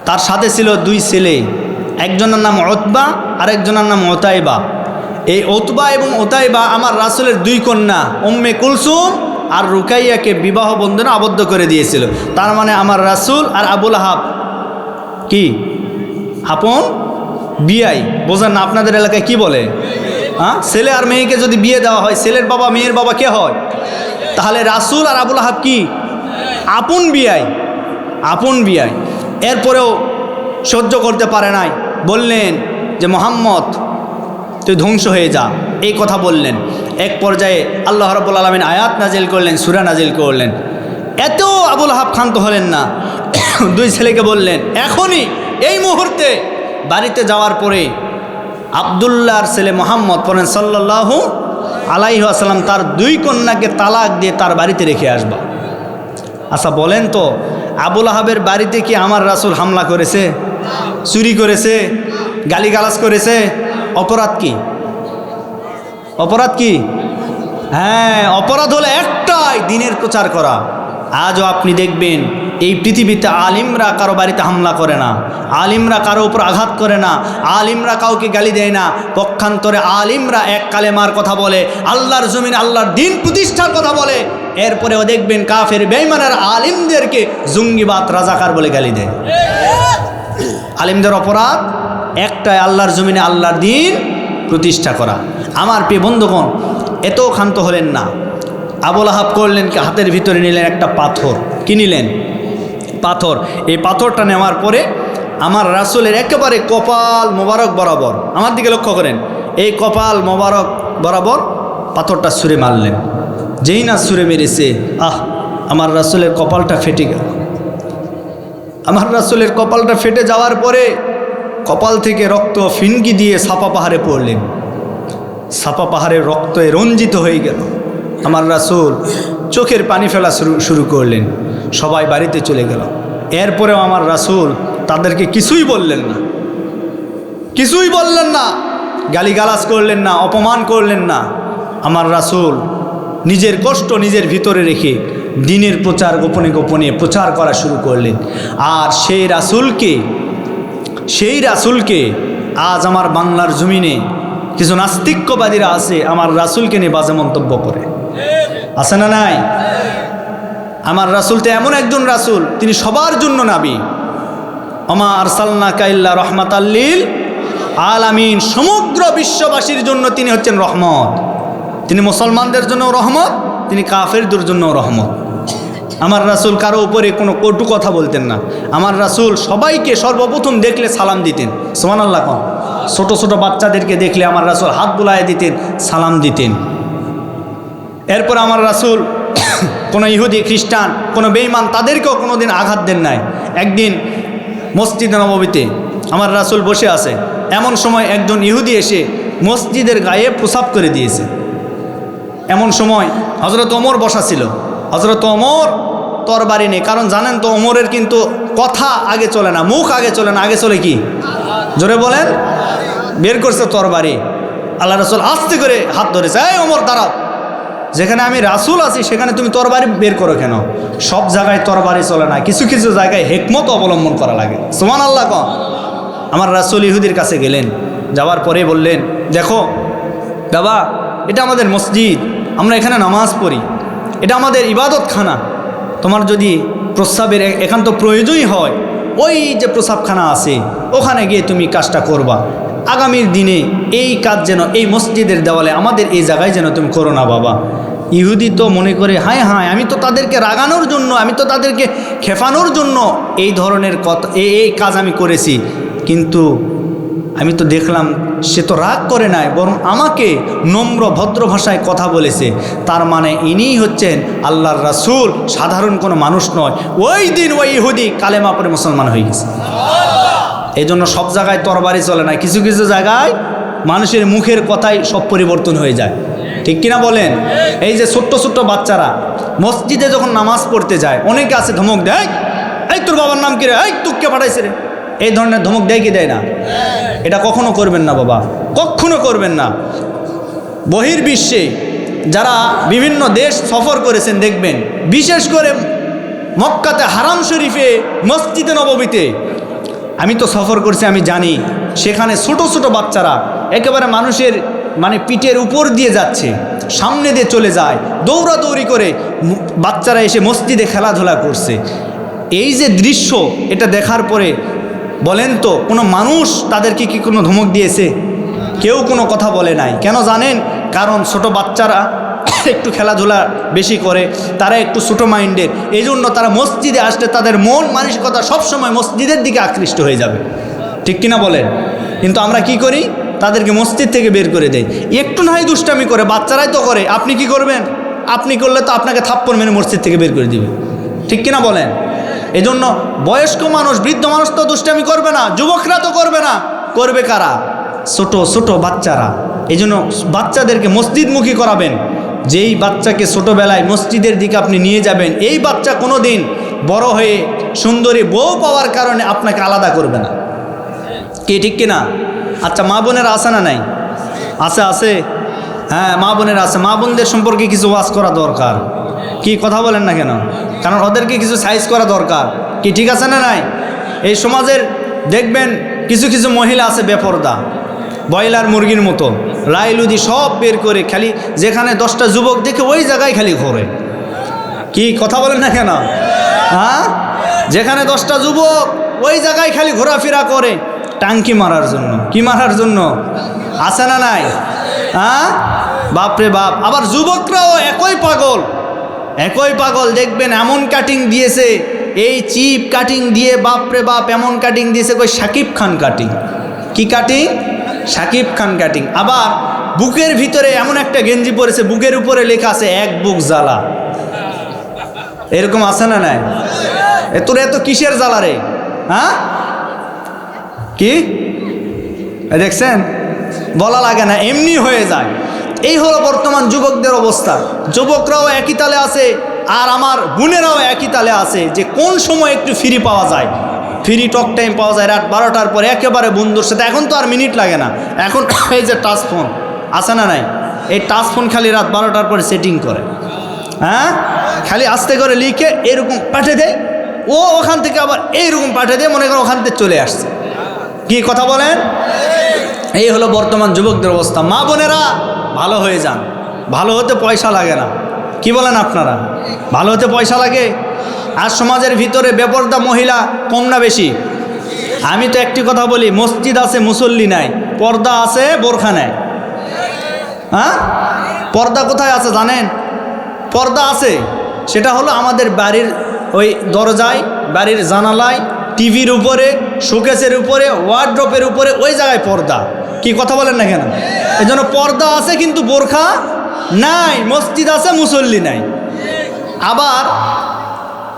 তার সাথে ছিল 2 ছেলে, একজনের নাম উতবা আর একজনের নাম উতাইবা। এই উতবা এবং উতাইবা আমার রাসূলের 2 কন্যা উম্মে কুলসুম আর রুকাইয়াকে বিবাহ বন্ধনে আবদ্ধ করে দিয়েছিল। তার মানে আমার রাসূল আর আবু লাহাব কি আপন বিয়াই? বোঝেন না? আপনাদের এলাকায় কি বলে? হ্যাঁ, ছেলে আর মেয়েকে যদি বিয়ে দেওয়া হয়, ছেলের বাবা মেয়ের বাবা কে হয়? তাহলে রাসূল আর আবু লাহাব কি আপন বিয়াই? আপন বিয়াই। এরপরেও সহ্য করতে পারে নাই, বললেন যে মোহাম্মদ তুই ধ্বংস হয়ে যা, এই কথা বললেন। এক পর্যায়ে আল্লাহ রাব্বুল আলামিন আয়াত নাজিল করলেন, সূরা নাজিল করলেন। এত আবু লাহাব ক্ষান্ত হলেন না। 2 ছেলেকে বললেন, এখনই এই মুহূর্তে বাড়িতে যাওয়ার পরে আব্দুল্লাহর ছেলে মোহাম্মদ পড়েন সাল্লাল্লাহু আলাইহি ওয়াসাল্লাম তার 2 কন্যাকে তালাক দিয়ে তার বাড়িতে রেখে আসবা। আচ্ছা বলেন তো, আবু লাহাবের বাড়িতে কি আমার রাসূল হামলা করেছে, চুরি করেছে, গালিগালাজ করেছে? অপরাধ কি? অপরাধ কি? হ্যাঁ, অপরাধ হলো একটাই, দিনের প্রচার করা। আজও আপনি দেখবেন এই পৃথিবীতে আলিমরা কারো বাড়িতে হামলা করে না, আলিমরা কারো উপর আঘাত করে না, আলিমরা কাউকে গালি দেয় না। পক্ষান্তরে আলিমরা এক কালেমার কথা বলে, আল্লাহর জমিন আল্লাহর দিন প্রতিষ্ঠার কথা বলে। এরপরেও দেখবেন কাফের বেঈমানের আলিমদেরকে জঙ্গিবাদ, রাজাকার বলে গালি দেয়। আলিমদের অপরাধ একটাই, আল্লাহর জমিনে আল্লাহর দিন প্রতিষ্ঠা করা। আমার প্রিয় বন্ধুগণ, এত ক্ষান্ত হলেন না। আবু লাহাব করলেন কি, হাতের ভিতরে নিলেন একটা পাথর। কি নিলেন? পাথর। এই পাথরটা নেওয়ার পরে আমার রাসূলের একেবারে কপাল মোবারক বরাবর, আমার দিকে লক্ষ্য করেন, এই কপাল মোবারক বরাবর পাথরটা ছুঁড়ে মারলেন। যেই না ছুঁড়ে মেরেছে, আমার রাসূলের কপালটা ফেটে গেল। আমার রাসূলের কপালটা ফেটে যাওয়ার পরে কপাল থেকে রক্ত ফিনকি দিয়ে সাফা পাহাড়ে পড়লেন। সাফা পাহাড়ের রক্তে রঞ্জিত হয়ে গেল। আমার রাসূল চোখের পানি ফেলা শুরু করলেন। সবাই বাড়িতে চলে গেল। এরপরেও আমার রাসূল তাদেরকে কিছুই বললেন না, কিছুই বললেন না, গালিগালাজ করলেন না, অপমান করলেন না। আমার রাসূল নিজের কষ্ট নিজের ভিতরে রেখে দিনের প্রচার গোপনে গোপনে প্রচার করা শুরু করলেন। আর সেই রাসূলকে আজ আমার বাংলার জমিনে কিছু নাস্তিক্যবাদীরা আছে, আমার রাসূলকে নিয়ে বাজে মন্তব্য করে। আছে না নাই? আমার রাসূল তো এমন একজন রাসূল, তিনি সবার জন্য নবী। ওমা আরসালনাকা ইল্লা রাহমাতাল লিল আলামিন, সমগ্র বিশ্ববাসীর জন্য তিনি হচ্ছেন রহমত। তিনি মুসলমানদের জন্য রহমত, তিনি কাফেরদের জন্য রহমত। আমার রাসূল কারো উপরে কোনো কটু কথা বলতেন না। আমার রাসূল সবাইকে সর্বপ্রথম দেখলে সালাম দিতেন। সুবহানাল্লাহ। ছোট ছোট বাচ্চাদেরকে দেখলে আমার রাসূল হাত বুলায় দিতেন, সালাম দিতেন। এরপর আমার রাসূল কোনো ইহুদি, খ্রিস্টান, কোনো বেঈমান তাদেরকেও কোনো দিন আঘাত দেন নাই। একদিন মসজিদে নববীতে আমার রাসূল বসে আছে, এমন সময় একজন ইহুদি এসে মসজিদের গায়ে প্রসাব করে দিয়েছে। এমন সময় হযরত ওমর বসা ছিল। হযরত ওমর তরবারি নেই, কারণ জানেন তো ওমরের কিন্তু কথা আগে চলে না, মুখ আগে চলে না, আগে চলে কি? জোরে বলেন। বের করছে তরবারি। আল্লাহ রাসূল আস্তে করে হাত ধরেছে, এই ওমর দাঁড়াও, যেখানে আমি রাসূল আছি সেখানে তুমি তরবারি বের করো কেন? সব জায়গায় তরবারি চলে না, কিছু কিছু জায়গায় হিকমত অবলম্বন করা লাগে। সুবহানাল্লাহ। আমার রাসূল ইহুদির কাছে গেলেন, যাওয়ার পরে বললেন, দেখো বাবা, এটা আমাদের মসজিদ, আমরা এখানে নামাজ পড়ি, এটা আমাদের ইবাদতখানা। তোমার যদি প্রস্রাবের একান্ত প্রয়োজনই হয়, ওই যে প্রস্রাবখানা আছে ওখানে গিয়ে তুমি কাজটা করবা। আগামীর দিনে এই কাজ যেন এই মসজিদের দেওয়ালে আমাদের এই জায়গায় যেন তুমি করো না বাবা। ইহুদি তো মনে করে, হায় হায়, আমি তো তাদেরকে রাগানোর জন্য, আমি তো তাদেরকে খেপানোর জন্য এই ধরনের কথা, এই কাজ আমি করেছি, কিন্তু আমি তো দেখলাম সে তো রাগ করে নাই, বরং আমাকে নম্র ভদ্র ভাষায় কথা বলেছে। তার মানে ইনিই হচ্ছেন আল্লাহর রাসূল, সাধারণ কোনো মানুষ নয়। ওই দিন ওই ইহুদি কালেমা পড়ে মুসলমান হয়ে গেছে। এই জন্য সব জায়গায় তরবারি চলে না, কিছু কিছু জায়গায় মানুষের মুখের কথাই সব পরিবর্তন হয়ে যায়। ঠিক কিনা বলেন? এই যে ছোট্ট ছোট্ট বাচ্চারা মসজিদে যখন নামাজ পড়তে যায়, অনেকে আছে ধমক দেয়, এই তোর বাবার নাম কি রে, এই তোকে পাঠাইছে রে, এই ধরনের ধমক দেয় কি দেয় না? এটা কখনো করবেন না বাবা, কখনো করবেন না। বহির্বিশ্বে যারা বিভিন্ন দেশ সফর করেছেন দেখবেন, বিশেষ করে মক্কাতে হারাম শরীফে মসজিদে নববীতে, আমি তো সফর করছি, আমি জানি সেখানে ছোট ছোট বাচ্চারা একেবারে মানুষের মানে পিঠের উপর দিয়ে যাচ্ছে, সামনে দিয়ে চলে যায়, দৌড়াদৌড়ি করে বাচ্চারা এসে মসজিদে খেলাধুলা করছে। এই যে দৃশ্য, এটা দেখার পরে বলেন তো কোনো মানুষ তাদেরকে কি কোনো ধমক দিয়েছে? কেউ কোনো কথা বলে নাই। কেন জানেন? কারণ ছোট বাচ্চারা একটু খেলাধুলা বেশি করে, তারা একটু ছোটো মাইন্ডের, এই জন্য তারা মসজিদে আসলে তাদের মন মানসিকতা সবসময় মসজিদের দিকে আকৃষ্ট হয়ে যাবে। ঠিক কিনা বলেন? কিন্তু আমরা কি করি? তাদেরকে মসজিদ থেকে বের করে দেয়। একটু না হয় দুষ্টামি করে, বাচ্চারাই তো করে, আপনি কি করবেন? আপনি করলে তো আপনাকে থাপ্পড় মেরে মসজিদ থেকে বের করে দিবে। ঠিক কিনা বলেন? এই জন্য বয়স্ক মানুষ, বৃদ্ধ মানুষ তো দুষ্টামি করবে না, যুবকরা তো করবে না, করবে কারা? ছোট ছোট বাচ্চারা। এই জন্য বাচ্চাদেরকে মসজিদমুখী করাবেন। যেই বাচ্চাকে ছোটোবেলায় মসজিদের দিকে আপনি নিয়ে যাবেন, এই বাচ্চা কোনো দিন বড় হয়ে সুন্দরী বউ পাওয়ার কারণে আপনাকে আলাদা করবে না। কি ঠিক কিনা? আচ্ছা, মা বোনেরা আছে না নাই? আছে, আছে। হ্যাঁ, মা বোনেরা আছে। মা বোনদের সম্পর্কে কিছু ওয়াজ করা দরকার। কি কথা বলেন না কেন? কারণ ওদেরকে কিছু সাইজ করা দরকার। কি ঠিক আছে না নাই? এই সমাজের দেখবেন কিছু কিছু মহিলা আছে বেপরদা, ব্রয়লার মুরগির মতো লাইলুদি সব বের করে, খালি যেখানে 10টা যুবক দেখে ওই জায়গায় খালি ঘোরে। কি কথা বলেন না কেন? হ্যাঁ, যেখানে 10টা যুবক ওই জায়গায় খালি ঘোরাফেরা করে, টাঙ্কি মারার জন্য। কি মারার জন্য? আছে না নাই? হ্যাঁ, বাপরে বাপ। আবার যুবকরাও একই পাগল, একই পাগল। দেখবেন এমন কাটিং দিয়েছে, এই চিপ কাটিং দিয়ে, বাপরে বাপ, এমন কাটিং দিয়েছে কই শাকিব খান কাটিং। কি কাটিং? শাকিব খান কাটিং। আবার বুকের ভিতরে এমন একটা গেঞ্জি পরেছে, বুকের উপরে লেখা আছে এক বুক জ্বালা। এরকম আছে না নাই? তোর এত কিসের জ্বালা রে? হ্যাঁ, কি দেখছেন? বলা লাগে না, এমনি হয়ে যায়। এই হলো বর্তমান যুবকদের অবস্থা। যুবকরাও একই তালে আছে, আর আমার বোনেরাও একই তালে আছে, যে কোন সময় একটু ফ্রি পাওয়া যায়, ফ্রি টক টাইম পাওয়া যায় রাত 12টার পরে একেবারে বন্ধুর সাথে। এখন তো আর মিনিট লাগে না, এখন এই যে টাচ ফোন আছে না নাই, এই টাচ ফোন খালি রাত 12টার পরে সেটিং করে। হ্যাঁ, খালি আস্তে করে লিখে এরকম পাঠিয়ে দেয়, ও ওখান থেকে আবার এইরকম পাঠিয়ে দেয়, মনে করেন ওখান থেকে চলে আসছে। কি কথা বলেন? এই হলো বর্তমান যুবকদের অবস্থা। মা বোনেরা ভালো হয়ে যান, ভালো হতে পয়সা লাগে না। কি বলেন আপনারা? ভালো হতে পয়সা লাগে? আর সমাজের ভিতরে বেপরদা মহিলা কম না বেশি? আমি তো একটি কথা বলি, মসজিদ আছে মুসল্লি নাই, পর্দা আছে বোরখা নেই। হ্যাঁ, পর্দা কোথায় আছে জানেন? পর্দা আছে, সেটা হলো আমাদের বাড়ির ওই দরজায়, বাড়ির জানালায়, টিভির উপরে, শোকেসের উপরে, ওয়ার্ড্রপের উপরে, ওই জায়গায় পর্দা। কি কথা বলেন না কেন? এই জন্য পর্দা আছে কিন্তু বোরখা নাই, মসজিদ আছে মুসল্লি নাই। আবার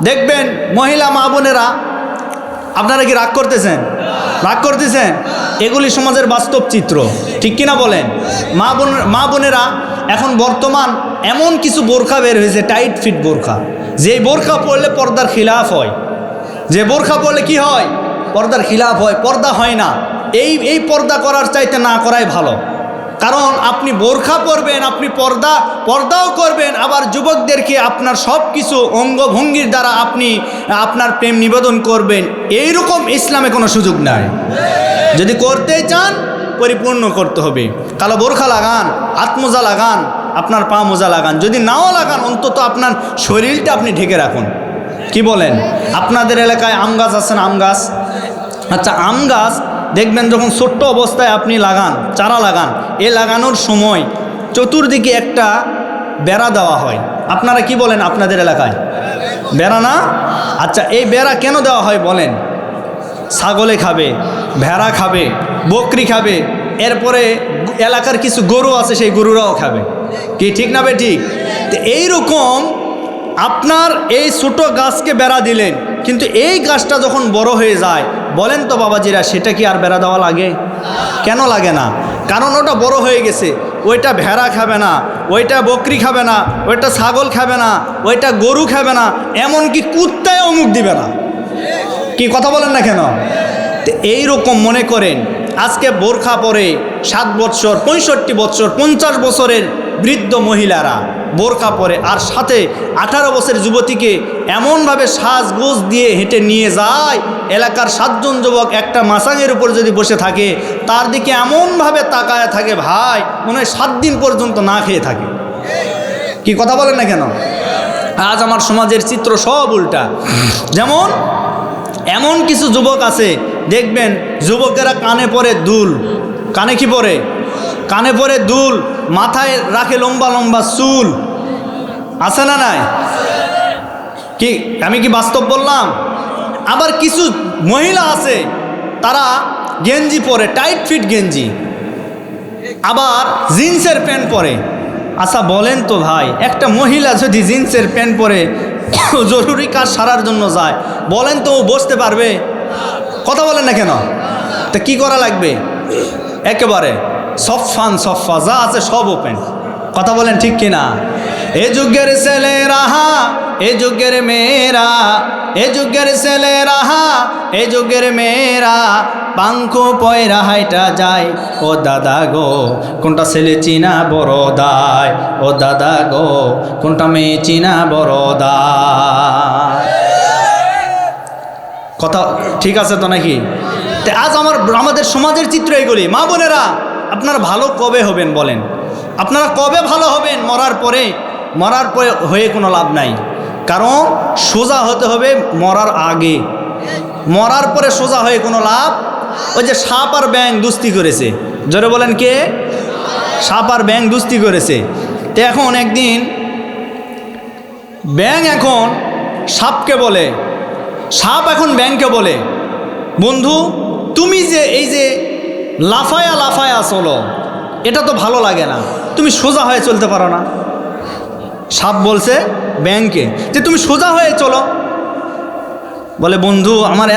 দেখবেন মহিলা মা বোনেরা, আপনারা কি রাগ করতেছেন? রাগ করতেছেন? এগুলি সমাজের বাস্তব চিত্র, ঠিক কিনা বলেন? মা বোনেরা এখন বর্তমান এমন কিছু বোরখা বের হয়েছে, টাইট ফিট বোরখা, যে বোরখা পরলে পর্দার খিলাফ হয়, যে বোরখা পরলে কি হয়? পর্দার খিলাফ হয়, পর্দা হয় না। এই পর্দা করার চাইতে না করাই ভালো। কারণ আপনি বোরখা পরবেন, আপনি পর্দাও করবেন, আবার যুবকদেরকে আপনার সব কিছু অঙ্গভঙ্গির দ্বারা আপনি আপনার প্রেম নিবেদন করবেন, এইরকম ইসলামে কোনো সুযোগ নাই। যদি করতে চান পরিপূর্ণ করতে হবে। কালো বোরখা লাগান, হাত মোজা লাগান, আপনার পা মোজা লাগান, যদি নাও লাগান অন্তত আপনার শরীরটা আপনি ঢেকে রাখুন। কি বলেন? আপনাদের এলাকায় আম গাছ আছে না? আম গাছ, আচ্ছা, আম গাছ দেখবেন যখন ছোট্ট অবস্থায় আপনি লাগান, চারা লাগান, এ লাগানোর সময় চতুর্দিকে একটা বেড়া দেওয়া হয়। আপনারা কি বলেন আপনাদের এলাকায়? বেড়া না? আচ্ছা, এই বেড়া কেন দেওয়া হয় বলেন? ছাগলে খাবে, ভেড়া খাবে, বকরি খাবে, এরপরে এলাকার কিছু গরু আছে, সেই গরুরাও খাবে। কি ঠিক না বেঠিক? তো এইরকম আপনার এই ছোটো গাছকে বেড়া দিলেন, কিন্তু এই গাছটা যখন বড় হয়ে যায়, বলেন তো বাবাজিরা, সেটা কি আর বেড়া দেওয়া লাগে? কেন লাগে না? কারণ ওটা বড় হয়ে গেছে। ওইটা ভেড়া খাবে না, ওইটা বকরি খাবে না, ওইটা ছাগল খাবে না, ওইটা গরু খাবে না, এমনকি কুত্তায় মুখ দিবে না। কি কথা বলেন না কেন? তো এইরকম মনে করেন আজকে বোরখা পরে 7 বছর, 65 বছর, 50 বছরের বৃদ্ধ মহিলারা বোরখা পরে, আর সাথে 18 বছরের যুবতীকে এমনভাবে সাজগোজ দিয়ে হেঁটে নিয়ে যায়, এলাকার 7 জন যুবক একটা মাসাঙের উপর যদি বসে থাকে, তার দিকে এমনভাবে তাকায় থাকে, ভাই মনে হয় 7 দিন পর্যন্ত না খেয়ে থাকে। কি কথা বলেন না কেন? আজ আমার সমাজের চিত্র সব উল্টা। যেমন এমন কিছু যুবক আছে, দেখবেন যুবকেরা কানে পরে দুল, কানে কি পরে? কানে পরে দুল, মাথায় রাখে লম্বা লম্বা চুল, আছে না নাই? কি আমি কি বাস্তব বললাম? আবার কিছু মহিলা আছে, তারা গেঞ্জি পরে, টাইট ফিট গেঞ্জি, আবার জিন্সের প্যান্ট পরে। আচ্ছা বলেন তো ভাই, একটা মহিলা যদি জিন্সের প্যান্ট পরে জরুরি কাজ সারার জন্য যায়, বলেন তো ও বসতে পারবে? কথা বলেন না কেন? তা কি করা লাগবে? একেবারে সফা যা আছে সব ওপেন। কথা বলেন ঠিক কিনা? এ যুগের ছেলেরা, এ যুগের মেয়েরা, এ যুগের ছেলেরা, এ যুগের মেয়েরা পাঙ্খো পয়রা হাইটা যায়। ও দাদা গো, কোনটা ছেলে চিনা বড় দায়, ও দাদা গো, কোনটা মেয়ে চিনা বড় দায়। কথা ঠিক আছে তো নাকি? আজ আমাদের সমাজের চিত্র এগুলি। মা বোনেরা, আপনারা ভালো কবে হবেন বলেন? আপনারা কবে ভালো হবেন? মরার পরে হয়ে কোনো লাভ নাই। কারণ সোজা হতে হবে মরার আগে, মরার পরে সোজা হয়ে কোনো লাভ। ওই যে সাপ আর ব্যাঙ দুস্তি করেছে, জোরে বলেন কে? সাপ আর ব্যাঙ দুস্তি করেছে। তো এখন একদিন ব্যাঙ এখন সাপকে বলে, সাপ এখন ব্যাঙকে বলে, বন্ধু তুমি যে এই যে লাফায়া লাফায়া চলো, এটা তো ভালো লাগে না, তুমি সোজা হয়ে চলতে পারো না? সাপ বলছে ব্যাঙকে যে তুমি সোজা হয়ে চলো। বলে বন্ধু আমার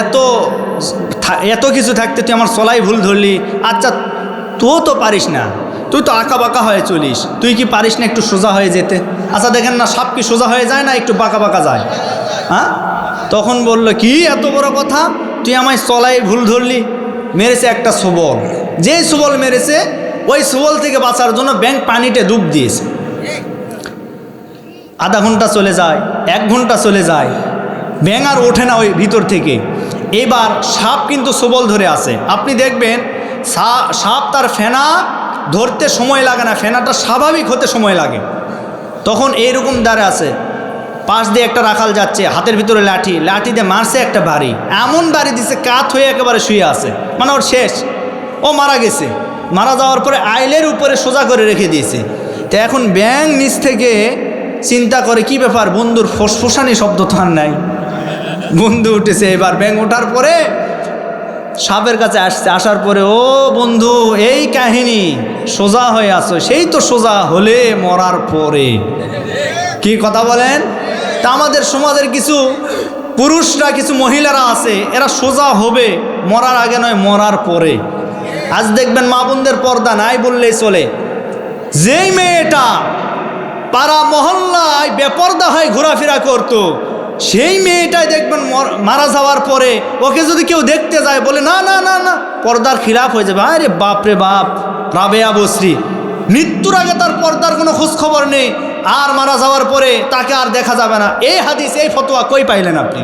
এত কিছু থাকতে তুই আমার চলাই ভুল ধরলি। আচ্ছা তুই তো পারিস না, তুই তো আঁকা বাঁকা হয়ে চলিস, তুই কি পারিস না একটু সোজা হয়ে যেতে? আচ্ছা দেখেন না, সাপ কি সোজা হয়ে যায় না একটু বাঁকা বাঁকা যায়? হ্যাঁ, তখন বলল কি এত বড় কথা, তুই আমায় চলাই ভুল ধরলি। মেরেছে একটা সবল, যে সবল মেরেছে ওই সবল থেকে বাঁচার জন্য ব্যাঙ পানিতে ডুব দিয়েছে। আধা ঘন্টা চলে যায়, 1 ঘন্টা চলে যায়, ব্যাঙ আর ওঠে না ওই ভিতর থেকে। এবার সাপ কিন্তু সবল ধরে আছে। আপনি দেখবেন সাপ তার ফেনা ধরতে সময় লাগে না, ফেনাটা স্বাভাবিক হতে সময় লাগে। তখন এইরকম দাঁড়ে আছে, পাশ দিয়ে একটা রাখাল যাচ্ছে, হাতের ভিতরে লাঠি দিয়ে মারছে একটা বাড়ি, এমন বাড়ি দিছে কাত হয়ে একেবারে শুয়ে আছে, মানে ওর শেষ, ও মারা গেছে। মারা যাওয়ার পরে আইলের উপরে সোজা করে রেখে দিয়েছে। তো এখন ব্যাঙ নিচ থেকে চিন্তা করে কি ব্যাপার, বন্ধুর ফোসফোসানি শব্দ তো আর নাই, বন্ধু উঠেছে। এবার ব্যাঙ ওঠার পরে সাপের কাছে আসছে, আসার পরে ও বন্ধু এই কাহিনী, সোজা হয়ে আসো, সেই তো সোজা হলে মরার পরে। কি কথা বলেন? তা আমাদের সমাজের কিছু পুরুষরা কিছু মহিলারা আছে, এরা সোজা হবে মরার আগে নয়, মরার পরে। আজ দেখবেন মা বোনদের পর্দা নাই বললেই চলে। যেই মেয়েটা পাড়া মহল্লায় বেপর্দা হয়ে ঘোরাফেরা করতো, সেই মেয়েটাই দেখবেন মারা যাওয়ার পরে ওকে যদি কেউ দেখতে যায় বলে না না না না, পর্দার খিলাফ হয়ে যাবে। আরে বাপ রে বাপ, রাবেয়া বসরি, মৃত্যুর আগে তার পর্দার কোনো খোঁজ খবর নেই, আর মারা যাওয়ার পরে তাকে আর দেখা যাবে না। এই হাদিস, এই ফতোয়া কই পাইলেন আপনি?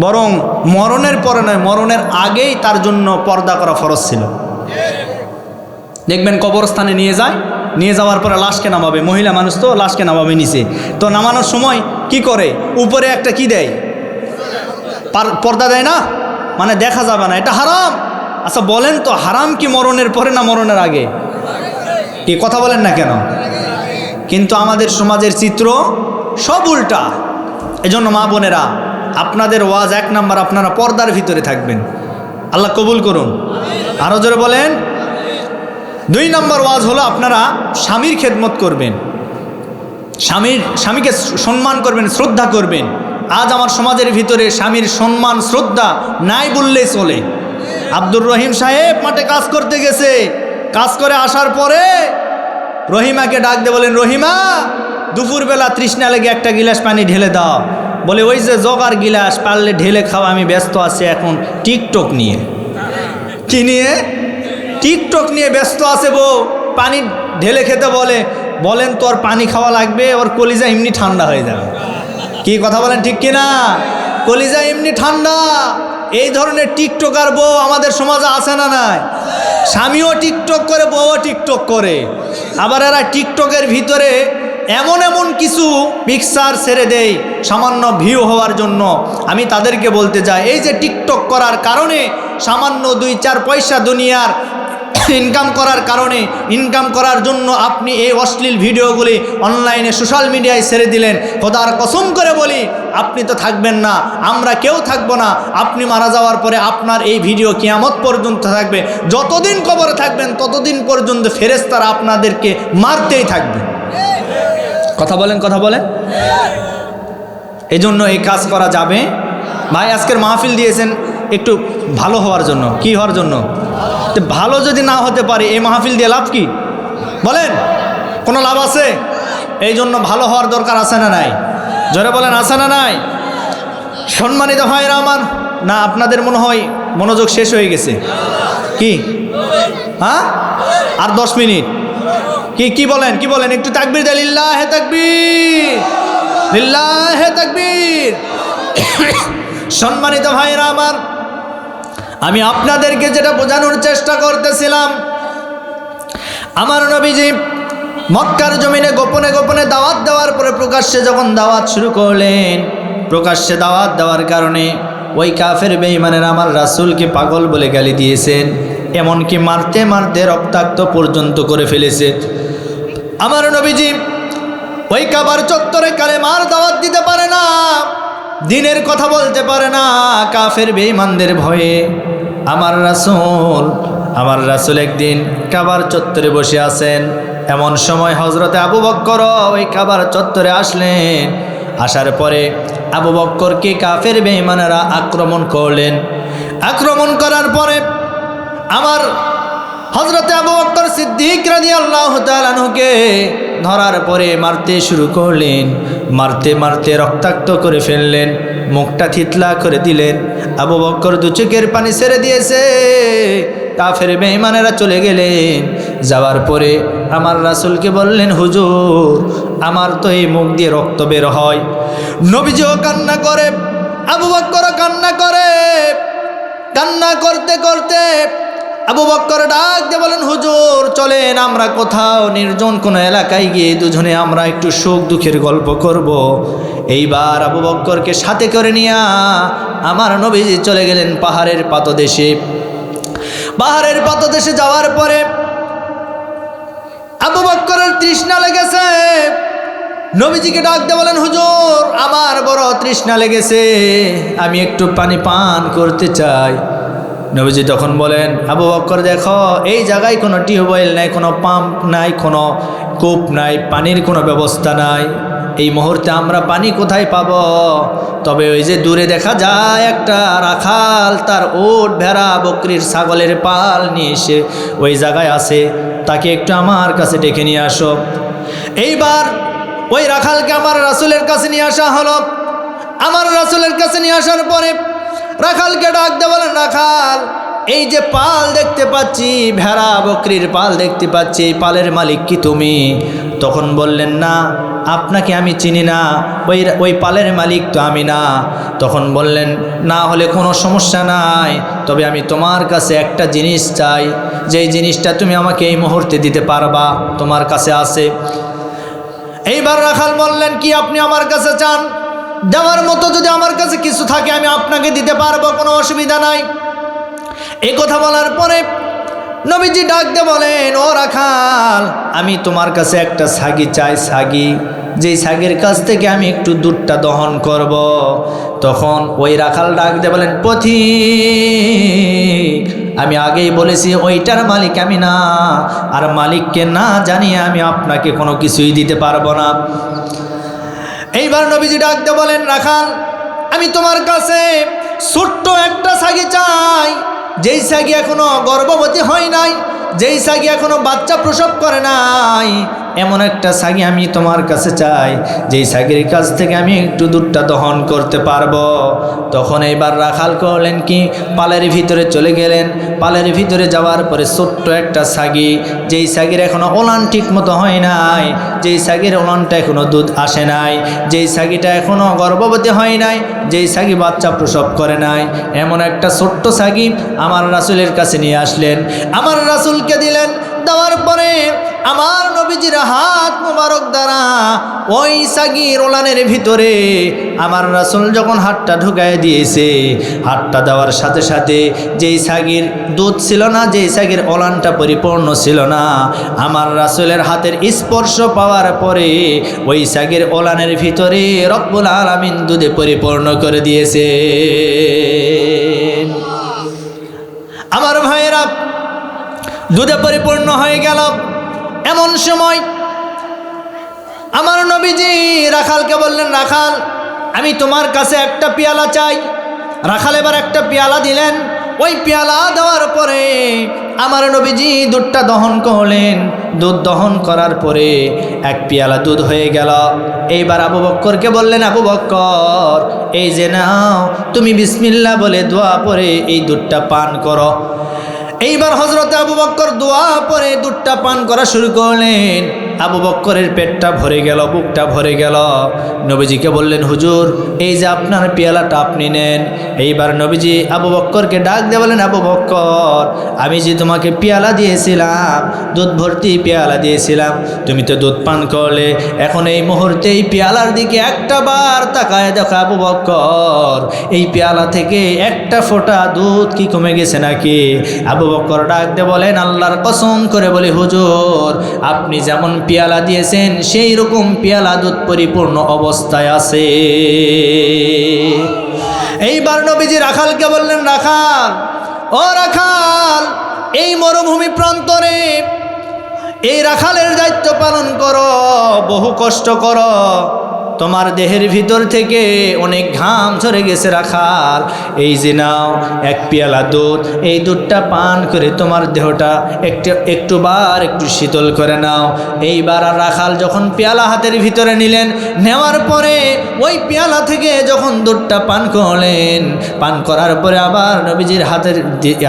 বরং মরণের পরে নয়, মরণের আগেই তার জন্য পর্দা করা ফরজ ছিল। দেখবেন কবরস্থানে নিয়ে যায়, নিয়ে যাওয়ার পরে লাশকে নামাবে, মহিলা মানুষ তো লাশকে নামাবে নিচে, তো নামানোর সময় কি করে, উপরে একটা কি দেয়, পর্দা দেয় না, মানে দেখা যাবে না, এটা হারাম। আচ্ছা বলেন তো, হারাম কি মরণের পরে না মরণের আগে? কি কথা বলেন না কেন? কিন্তু আমাদের সমাজের চিত্র সব উল্টা। এজন্য মা বোনেরা, আপনাদের ওয়াজ 1 নাম্বার, আপনারা পর্দার ভিতরে থাকবেন, আল্লাহ কবুল করুন। আরও জোরে বলেন। 2 নাম্বার ওয়াজ হলো আপনারা স্বামীর খেদমত করবেন, স্বামীকে সম্মান করবেন, শ্রদ্ধা করবেন। আজ আমার সমাজের ভিতরে স্বামীর সম্মান শ্রদ্ধা নাই বললেই চলে। আব্দুর রহিম সাহেব মাঠে কাজ করতে গেছে, কাজ করে আসার পরে রহিমাকে ডাক দিয়ে বলেন, রহিমা দুপুরবেলা তৃষ্ণা লেগে একটা গিলাস পানি ঢেলে দাও। বলে ওই যে জগার গিলাস, পারলে ঢেলে খাও, আমি ব্যস্ত আছি এখন টিকটক নিয়ে। কি নিয়ে? টিকটক নিয়ে ব্যস্ত আছে বউ, পানি ঢেলে খেতে বলেন তোর পানি খাওয়া লাগবে, ওর কলিজা এমনি ঠান্ডা হয়ে যাবে। কি কথা বলেন, ঠিক কিনা? কলিজা এমনি ঠান্ডা। এই ধরনের টিকটকার বউ আমাদের সমাজে আছে না নাই? স্বামীও টিকটক করে, বউও টিকটক করে। আবার এরা টিকটকের ভিতরে এমন এমন কিছু পিকচার ছেড়ে দেয় সামান্য ভিউ হওয়ার জন্য। আমি তাদেরকে বলতে চাই, এই যে টিকটক করার কারণে সামান্য 2-4 পয়সা দুনিয়ার ইনকাম করার কারণে, ইনকাম করার জন্য আপনি এই অশ্লীল ভিডিওগুলি অনলাইনে সোশ্যাল মিডিয়ায় ছেড়ে দিলেন। খোদার কসম করে বলি, আপনি তো থাকবেন না, আমরা কেউ থাকবো না। আপনি মারা যাওয়ার পরে আপনার এই ভিডিও কিয়ামত পর্যন্ত থাকবে। যতদিন কবরে থাকবেন ততদিন পর্যন্ত ফেরেশতারা আপনাদেরকে মারতেই থাকবে। কথা বলেন, কথা বলেন। এই জন্য এই কাজ করা যাবে। ভাই আজকের মাহফিল দিয়েছেন একটু ভালো হওয়ার জন্য। কি হওয়ার জন্য? ভালো যদি না হতে পারে এই মাহফিল দিয়ে লাভ কি বলেন? কোনো লাভ আছে? এই জন্য ভালো হওয়ার দরকার আছে না নাই? জোরে বলেন, আছে না নাই? সম্মানিত ভাইরা আমার, না আপনাদের মনে হয় মনোযোগ শেষ হয়ে গেছে? কি হ্যাঁ, আর 10 মিনিট। কি বলেন, কি বলেন? একটু তাকবীর দেন, লিল্লাহে তাকবীর, লিল্লাহে তাকবীর। সম্মানিত ভাইরা আমার, আমি আপনাদেরকে যেটা বোঝানোর চেষ্টা করতেছিলাম, আমার নবীজি মক্কার জমিনে গোপনে গোপনে দাওয়াত দেওয়ার পরে প্রকাশ্যে যখন দাওয়াত শুরু করলেন, প্রকাশ্যে দাওয়াত দেওয়ার কারণে ওই কাফের বেঈমানেরা আমার রাসূলকে পাগল বলে গালি দিয়েছেন, এমনকি মারতে মারতে রক্তাক্ত পর্যন্ত করে ফেলেছে। আমার নবীজি ওই কাবার চত্বরে কালেমার দাওয়াত দিতে পারে না, দিনের কথা বলতে পারে না, কাফের বেঈমানদের ভয়ে। আমার রাসূল একদিন কাবার চত্বরে বসে আছেন। এমন সময় হযরতে আবু বকর ওই কাবার চত্বরে আসলেন। আসার পরে আবু বকরকে কাফের বেঈমানেরা আক্রমণ করলেন। আক্রমণ করার পরে আমার হযরতে আবু বকর সিদ্দিক রাদিয়াল্লাহু তাআলা আনহুকে ধরার পরে মারতে শুরু করলেন। মারতে মারতে রক্তাক্ত করে ফেললেন, মুখটা থিতলা করে দিলেন। আবু বকর 2 চোখের পানি ছেড়ে দিয়েছে। কাফের বেঈমানেরা চলে গেলেন। যাওয়ার পরে আমার রাসূলকে বললেন, হুজুর আমার তো এই মুখ দিয়ে রক্ত বের হয়। নবীজিও কান্না করে, আবু বকরও কান্না করে। কান্না করতে করতে আবু বকর ডাক দিয়ে বলেন, হুজুর চলেন আমরা কোথাও নির্জন কোনো এলাকায় গিয়ে দুজনে আমরা একটু সুখ দুঃখের গল্প করব। এইবার আবু বকরকে সাথে করে নিয়ে আমার নবীজি চলে গেলেন পাহাড়ের পাদদেশে। পাহাড়ের পাদদেশে যাওয়ার পরে আবু বকরের তৃষ্ণা লেগেছে। নবীজিকে ডাক দিয়ে বলেন, হুজুর আমার বড় তৃষ্ণা লেগেছে, আমি একটু পানি পান করতে চাই। নবীজি তখন বলেন, আবু বকর দেখো এই জায়গায় কোনো টিউবওয়েল নাই, কোনো পাম্প নাই, কোনো কূপ নাই, পানির কোনো ব্যবস্থা নাই। এই মুহূর্তে আমরা পানি কোথায় পাব? তবে ওই যে দূরে দেখা যায় একটা রাখাল তার উট ভেড়া বকরির ছাগলের পাল নিয়ে এসে ওই জায়গায় আছে, তাকে একটু আমার কাছে ডেকে নিয়ে আসো। এইবার ওই রাখালকে আমার রাসূলের কাছে নিয়ে আসা হলো। আমার রাসূলের কাছে নিয়ে আসার পরে রাখালকে ডাক দিয়ে বলেন, রাখাল এই যে পাল দেখতে পাচ্ছি, ভেড়া বকরির পাল দেখতে পাচ্ছি, এই পালের মালিক কি তুমি? তখন বললেন, না আপনাকে আমি চিনি না, ওই পালের মালিক তো আমি না। তখন বললেন, না হলে কোনো সমস্যা নাই, তবে আমি তোমার কাছে একটা জিনিস চাই, যেই জিনিসটা তুমি আমাকে এই মুহূর্তে দিতে পারবা, তোমার কাছে আছে। এইবার রাখাল বললেন, কি আপনি আমার কাছে চান? দেওয়ার মতো যদি আমার কাছে কিছু থাকে আমি আপনাকে দিতে পারবো, কোনো অসুবিধা নাই। এই কথা বলার পরে নবীজি ডাক দিয়ে বলেন, ও রাখাল আমি তোমার কাছে একটা ছাগি চাই, ছাগি, যেই ছাগির কাছ থেকে আমি একটু দুধটা দহন করব। তখন ওই রাখাল ডাক দিয়ে বলেন, পথিক আমি আগেই বলেছি ওইটার মালিক আমি না, আর মালিককে না জানিয়ে আমি আপনাকে কোনো কিছুই দিতে পারবো না। এইবার নবীজি ডাক দিয়ে বলেন, রাখাল আমি তোমার কাছে ছোট্ট একটা ছাগি চাই, যেই ছাগি এখনো গর্ভবতী হয় নাই, যেই ছাগি এখনো বাচ্চা প্রসব করে নাই, এমন একটা ছাগি আমি তোমার কাছে চাই, যেই ছাগির কাছ থেকে আমি একটু দুধটা দহন করতে পারবো। তখন এইবার রাখাল করলেন কি, পালের ভিতরে চলে গেলেন। পালের ভিতরে যাওয়ার পরে ছোট্ট একটা ছাগি, যেই ছাগির এখনো ওলান ঠিক মতো হয় নাই, যেই ছাগির ওলানটা এখনো দুধ আসে নাই, যেই ছাগিটা এখনো গর্ভবতী হয় নাই, যেই ছাগি বাচ্চা প্রসব করে নাই, এমন একটা ছোট্ট ছাগি আমার রাসূলের কাছে নিয়ে আসলেন। আমার রাসূলকে দিলেন। দেওয়ার পরে আমার নবীজির হাত মোবারক দ্বারা ওই ছাগির ওলানের ভিতরে আমার রাসূল যখন হাতটা ঢুকায় দিয়েছে, হাতটা দেওয়ার সাথে সাথে যেই ছাগির দুধ ছিল না, যেই ছাগির ওলানটা পরিপূর্ণ ছিল না, আমার রাসূলের হাতের স্পর্শ পাওয়ার পরে ওই ছাগির ওলানের ভিতরে রব্বুল আলামিন দুধে পরিপূর্ণ করে দিয়েছে। আমার ভাইয়েরা, দুধে পরিপূর্ণ হয়ে গেল। এমন সময় আমার নবীজি রাখালকে বললেন, রাখাল আমি তোমার কাছে একটা পেয়ালা চাই। রাখাল এবার একটা পেয়ালা দিলেন। ওই পেয়ালা দেওয়ার পরে আমার নবীজি দুধটা দহন করলেন। দুধ দহন করার পরে এক পেয়ালা দুধ হয়ে গেল। এইবার আবু বক্করকে বললেন, আবু বক্কর এই যে নাও, তুমি বিসমিল্লাহ বলে দোয়া পড়ে এই দুধটা পান করো। এইবার হযরতে আবু বক্কর দোয়া পড়ে দুধটা পান করা শুরু করলেন। আবু বক্করের পেটটা ভরে গেল, বুকটা ভরে গেল। নবীজিকে বললেন, হুজুর এই যে আপনার পেয়ালাটা আপনি নেন। এইবার নবীজি আবু বক্করকে ডাক দিয়ে বলেন, আবু বক্কর আমি যে তোমাকে পেয়ালা দিয়েছিলাম, দুধ ভর্তি পেয়ালা দিয়েছিলাম, তুমি তো দুধ পান করলে, এখন এই মুহূর্তে এই পেয়ালার দিকে একটা বার তাকায় দেখো আবু বক্কর, এই পেয়ালা থেকে একটা ফোঁটা দুধ কি কমে গেছে নাকি? আবু বক্কর ডাক দিয়ে বলেন, আল্লাহর কসম করে বলি হুজুর আপনি যেমন পেয়ালা দিয়েছেন সেই রকম পেয়ালা দুধ পরিপূর্ণ অবস্থায় আছে। এইবার নবীজি রাখালকে বললেন, রাখাল ও রাখাল এই মরুভূমি প্রান্তরে এই রাখালের দায়িত্ব পালন করো, বহু কষ্ট করো, তোমার দেহের ভিতর থেকে অনেক ঘাম ঝরে গেছে রাখাল, এই যে নাও এক পেয়ালা দুধ, এই দুধটা পান করে তোমার দেহটা একটু শীতল করে নাও। এইবার আর রাখাল যখন পেয়ালা হাতের ভিতরে নিলেন, নেওয়ার পরে ওই পেয়ালা থেকে যখন দুধটা পান করলেন, পান করার পরে আবার নবীজির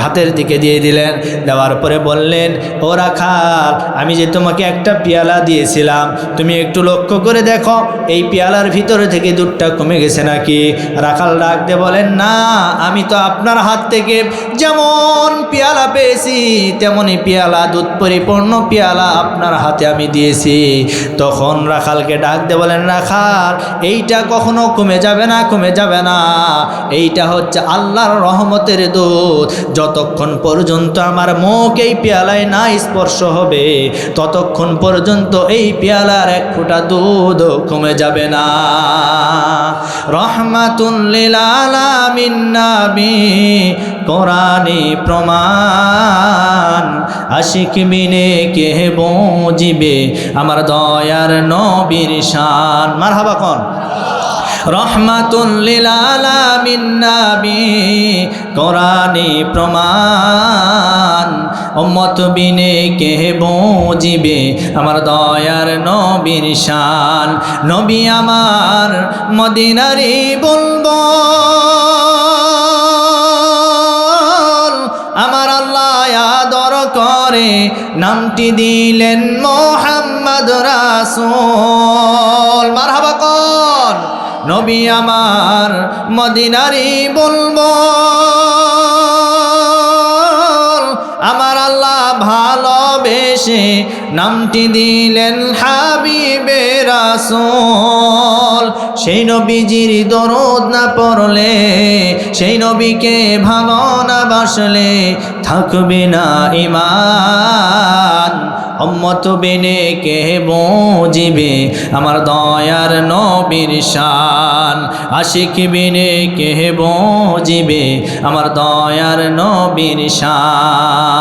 হাতের দিকে দিয়ে দিলেন। দেওয়ার পরে বললেন, ও রাখাল আমি যে তোমাকে একটা পেয়ালা দিয়েছিলাম, তুমি একটু লক্ষ্য করে দেখো এই পেয়ালা পেয়ালার ভিতরে থেকে দুধটা কমে গেছে নাকি? রাখাল ডাক দিয়ে বলেন, না, আমি তো আপনার হাত থেকে যেমন পেয়ালা পেয়েছি তেমনই পেয়ালা, দুধ পরিপূর্ণ পেয়ালা আপনার হাতে আমি দিয়েছি। তখন রাখালকে ডাক দিয়ে বলেন, রাখাল, এইটা কখনো কমে যাবে না, কমে যাবে না। এইটা হচ্ছে আল্লাহর রহমতের দুধ। যতক্ষণ পর্যন্ত আমার মুখ এই পেয়ালায় না স্পর্শ হবে ততক্ষণ পর্যন্ত এই পেয়ালার এক ফোঁটা দুধ কমে যাবে না। রহমাতুল লিল আলামিন নবী, কোরআনে প্রমাণ, আশিক বিনে কে বুঝিবে আমার দয়ার নবীর শান। মারহাবা কোন? রহমাতুল লিল আলামিন নবী, কোরআনে প্রমাণ, উম্মত বিনে কে বুঝিবে আমার দয়ার নবীর শান। নবী আমার মদিনারি বুলবুল, আমার আল্লাহ আদর করে নামটি দিলেন মুহাম্মদ রাসূল। মারহাবা কোন? নবী আমার মদিনারি বুলবুল, আমার আল্লাহ ভালোবেসে নামটি দিলেন হাবিবে রাসূল। সেই নবীজির দরুদ না পড়লে, সেই নবীকে ভালো না বাসলে থাকবে না ঈমান। উম্মত বিনে কে বুঝিবে আমার দয়ার নবীর শান। আশিক বিনে কে বুঝিবে আমার দয়ার নবীর শান।